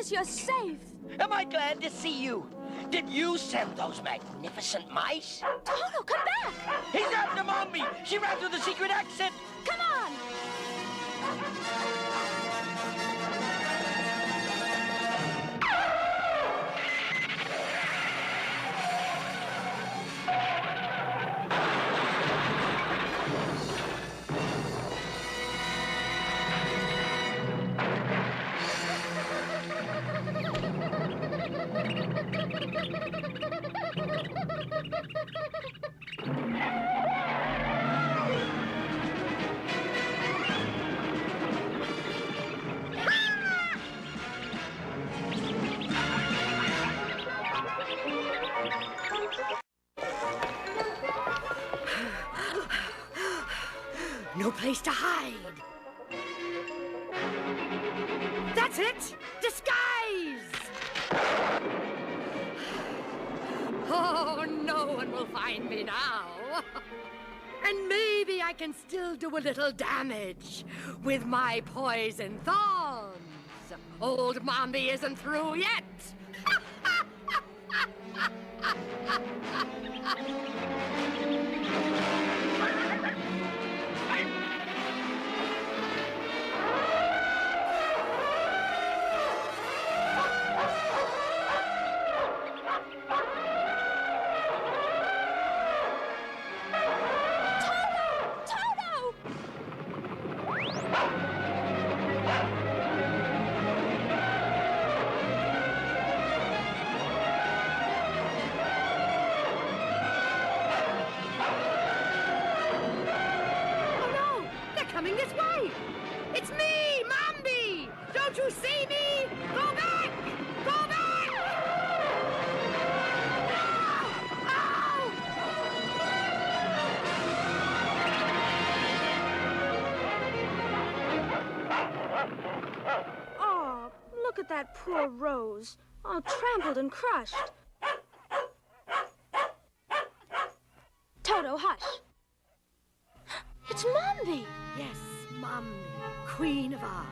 least you're safe. Am I glad to see you? Did you send those magnificent mice? Toto, come back! He's after Mombi! She ran through the secret exit! Come on! No place to hide. That's it! Disguise! Oh, no one will find me now. And maybe I can still do a little damage with my poison thorns. Old Mombi isn't through yet. That poor Rose, all trampled and crushed. Toto, hush. It's Mombi. Yes, Mombi, Queen of Oz.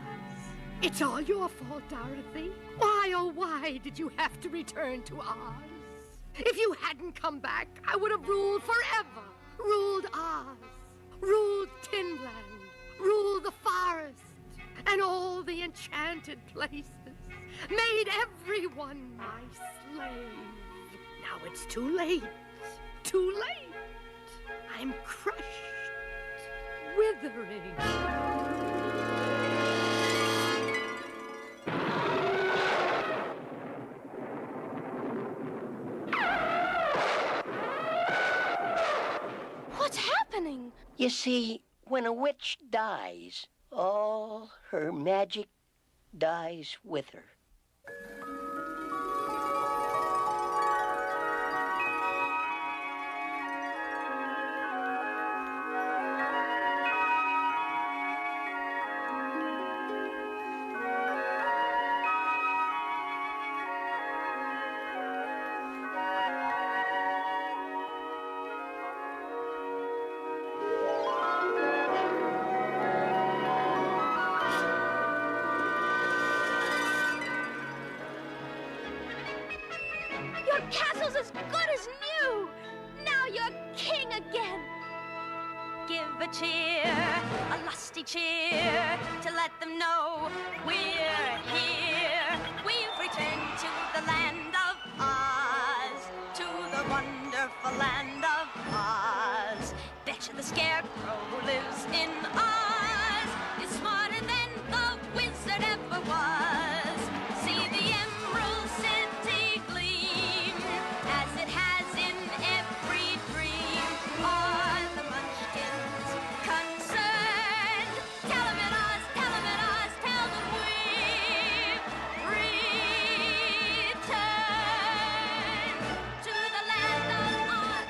It's all your fault, Dorothy. Why, oh, why did you have to return to Oz? If you hadn't come back, I would have ruled forever. Ruled Oz, ruled Tinland, ruled the forest, and all the enchanted places. Made everyone my slave. Now it's too late. Too late. I'm crushed, withering. What's happening? You see, when a witch dies, all her magic dies with her. Castle's as good as new. Now you're king again. Give a cheer, a lusty cheer, to let them know we're here. We've returned to the land of Oz, to the wonderful land of Oz. Betcha the Scarecrow who lives in Oz is smarter than the wizard ever was. See the Emerald City gleam as it has in every dream. Are the Munchkins concerned? Tell them in Oz, tell them in Oz, tell them we've returned to the land of Oz.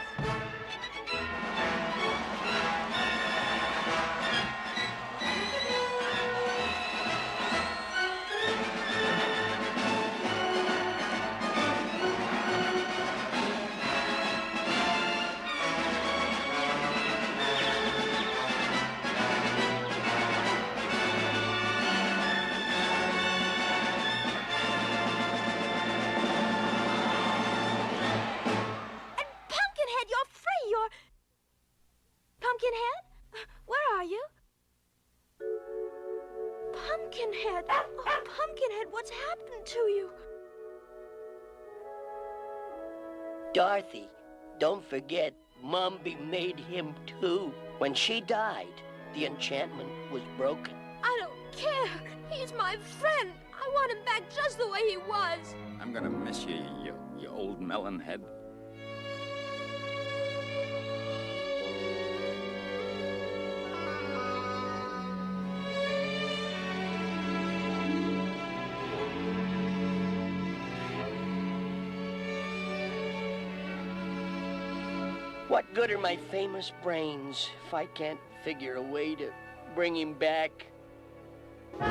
Pumpkinhead? Where are you? Pumpkinhead! Oh, Pumpkinhead, what's happened to you? Dorothy, don't forget, Mombi made him too. When she died, the enchantment was broken. I don't care. He's my friend. I want him back just the way he was. I'm gonna miss you, you old melon head. What good are my famous brains if I can't figure a way to bring him back? Oh,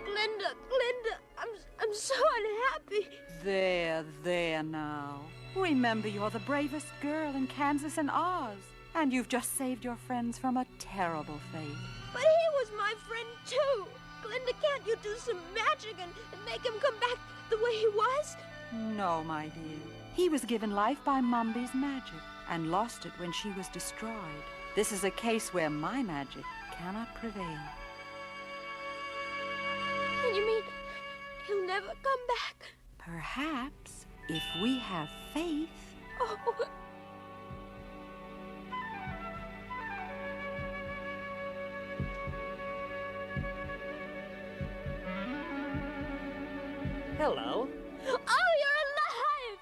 Glinda, I'm so unhappy. There now. Remember, you're the bravest girl in Kansas and Oz. And you've just saved your friends from a terrible fate. But he was my friend, too. Glinda, can't you do some magic and make him come back the way he was? No, my dear. He was given life by Mombi's magic and lost it when she was destroyed. This is a case where my magic cannot prevail. And you mean he'll never come back? Perhaps, if we have faith. Oh. Hello. Oh, you're alive!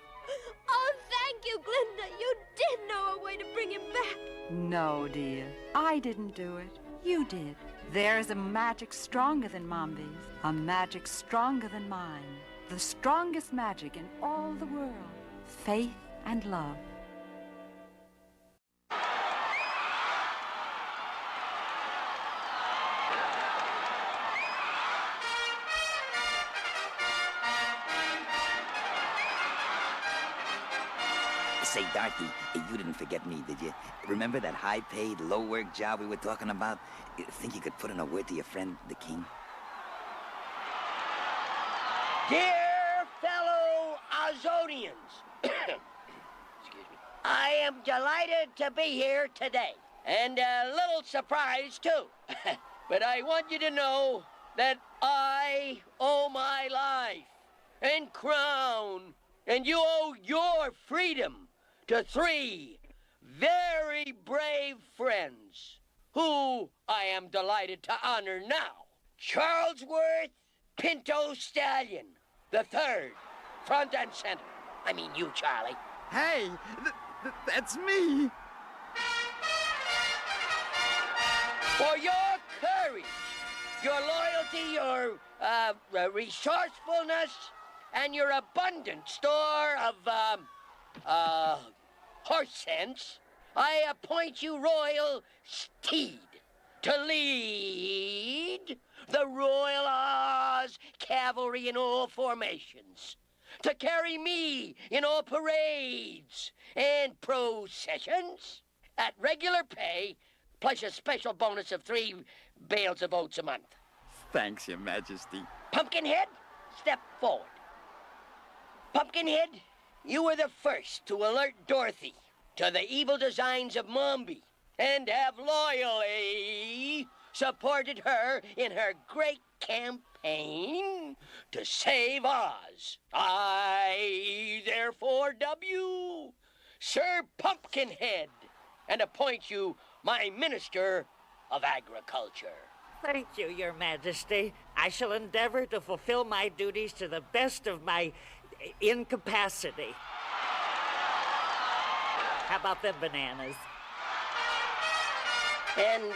Oh, thank you, Glinda. You did know a way to bring him back. No, dear. I didn't do it. You did. There is a magic stronger than Mombi's. A magic stronger than mine. The strongest magic in all the world. Faith and love. Say, Dorothy, you didn't forget me, did you? Remember that high-paid, low-work job we were talking about? Think you could put in a word to your friend, the king? Dear fellow Ozonians, excuse me, I am delighted to be here today, and a little surprised, too. But I want you to know that I owe my life and crown, and you owe your freedom to 3 very brave friends who I am delighted to honor now. Charlesworth Pinto Stallion, the 3rd, front and center. I mean you, Charlie. Hey, that's me. For your courage, your loyalty, your resourcefulness, and your abundant store of, horse sense, I appoint you Royal Steed to lead the Royal Oz Cavalry in all formations, to carry me in all parades and processions at regular pay, plus a special bonus of 3 bales of oats a month. Thanks, Your Majesty. Pumpkinhead, step forward. Pumpkinhead, you were the first to alert Dorothy to the evil designs of Mombi and have loyally supported her in her great campaign to save Oz. I, therefore, dub you Sir Pumpkinhead and appoint you my Minister of Agriculture. Thank you, Your Majesty. I shall endeavor to fulfill my duties to the best of my incapacity. How about them bananas? And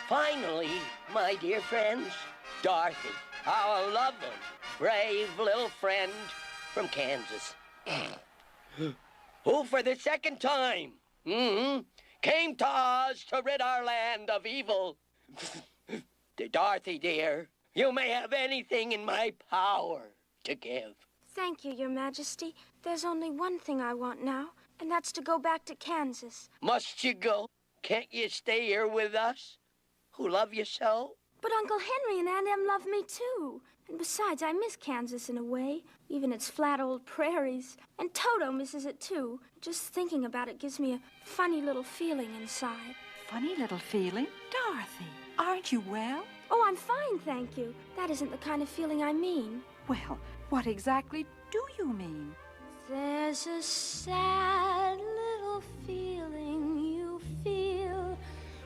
finally, my dear friends, Dorothy, our lovely, brave little friend from Kansas, who for the 2nd time came to Oz to rid our land of evil. Dorothy, dear, you may have anything in my power to give. Thank you, Your Majesty. There's only one thing I want now, and that's to go back to Kansas. Must you go? Can't you stay here with us, who love you so? But Uncle Henry and Aunt Em love me, too. And besides, I miss Kansas in a way, even its flat old prairies. And Toto misses it too. Just thinking about it gives me a funny little feeling inside. Funny little feeling? Dorothy, aren't you well? Oh, I'm fine, thank you. That isn't the kind of feeling I mean. Well, what exactly do you mean? There's a sad little feeling you feel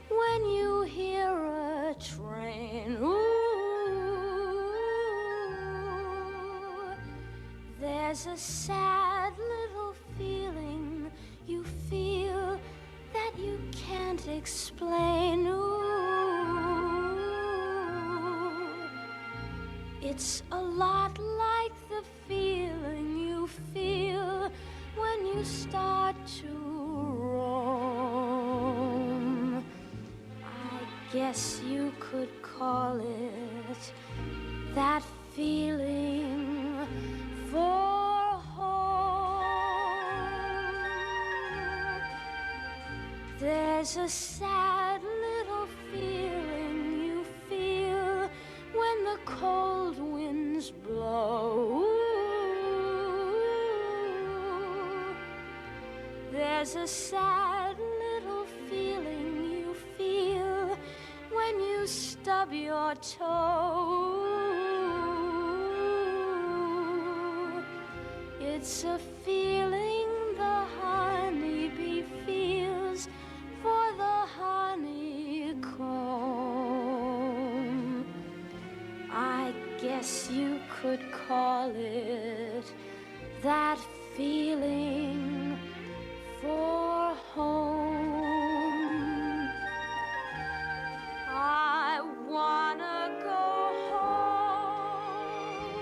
when you hear a train. Ooh, there's a sad little feeling you feel that you can't explain. Ooh, it's a lot like the feeling you feel when you start to roam. I guess you could call it that feeling for home. There's a sad little feeling you feel when the cold winds blow. There's a sad little feeling you feel when you stub your toe. It's a feeling the honeybee feels for the honeycomb. I guess you could call it that feeling for home. I wanna go home.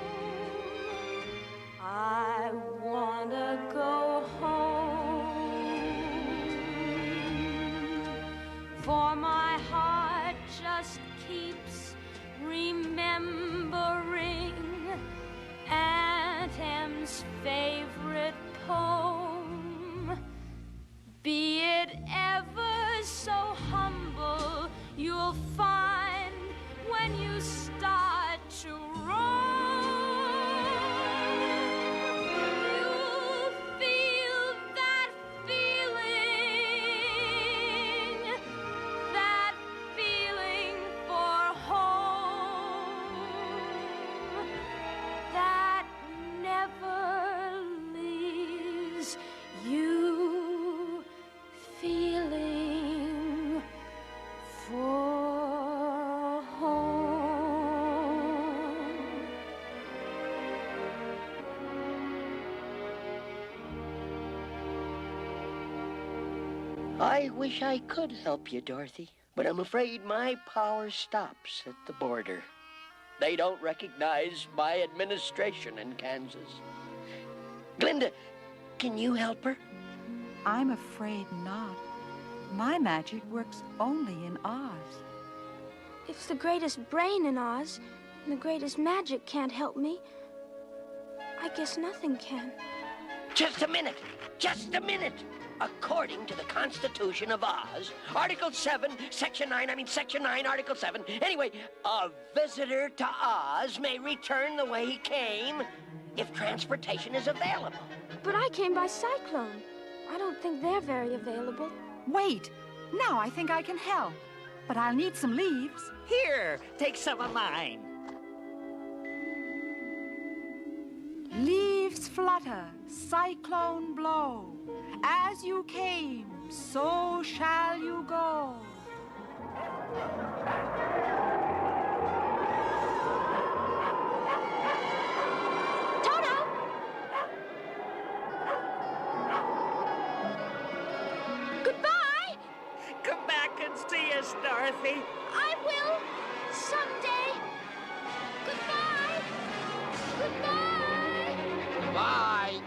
I wanna go home. For my heart just keeps remembering Aunt Em's favorite poem. Be it ever so humble, you'll find when you start to roam, you'll feel that feeling for home, that never leaves you feeling for home. I wish I could help you, Dorothy, but I'm afraid my power stops at the border. They don't recognize my administration in Kansas. Glinda, can you help her? I'm afraid not. My magic works only in Oz. If the greatest brain in Oz and the greatest magic can't help me, I guess nothing can. Just a minute. Just a minute. According to the Constitution of Oz, Article 7, Section 9, Article 7. Anyway, a visitor to Oz may return the way he came if transportation is available. But I came by cyclone. I don't think they're very available. Wait, now I think I can help. But I'll need some leaves. Here, take some of mine. Leaves flutter, cyclone blow. As you came, so shall you go. Toto! Goodbye! Come back and see us, Dorothy. I will, someday. Goodbye! Goodbye! Goodbye.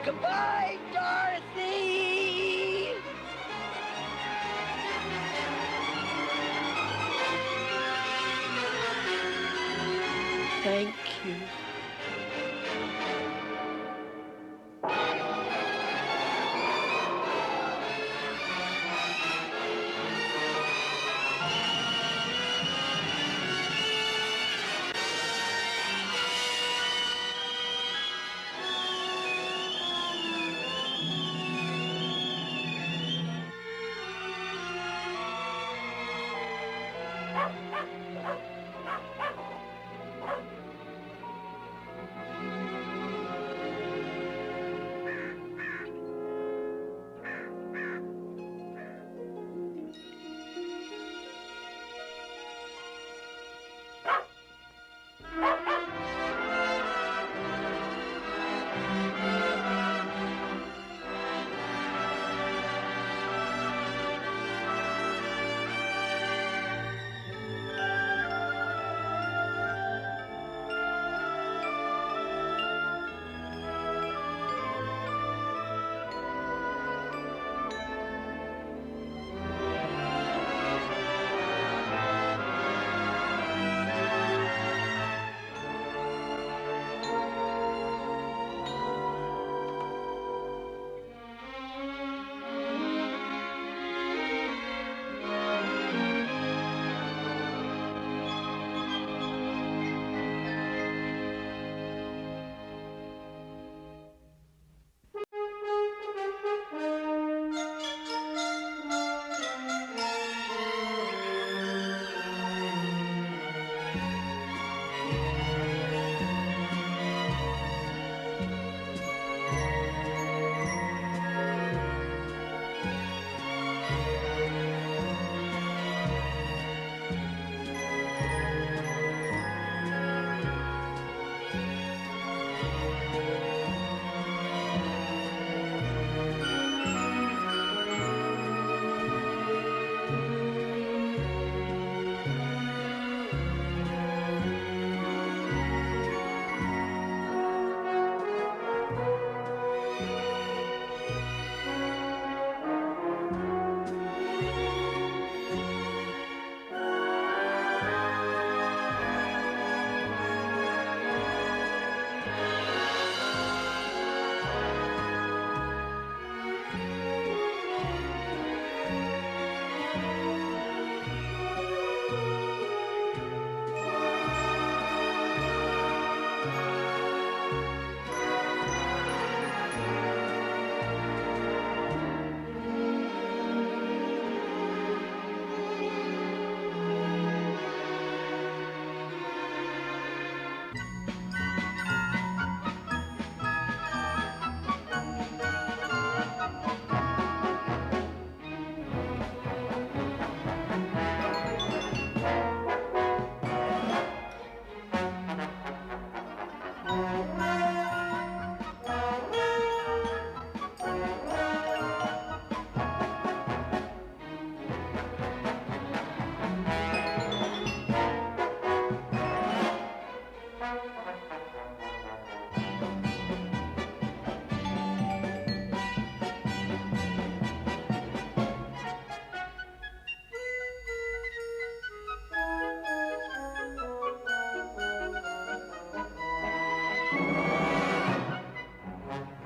Goodbye, Dorothy! Thank you.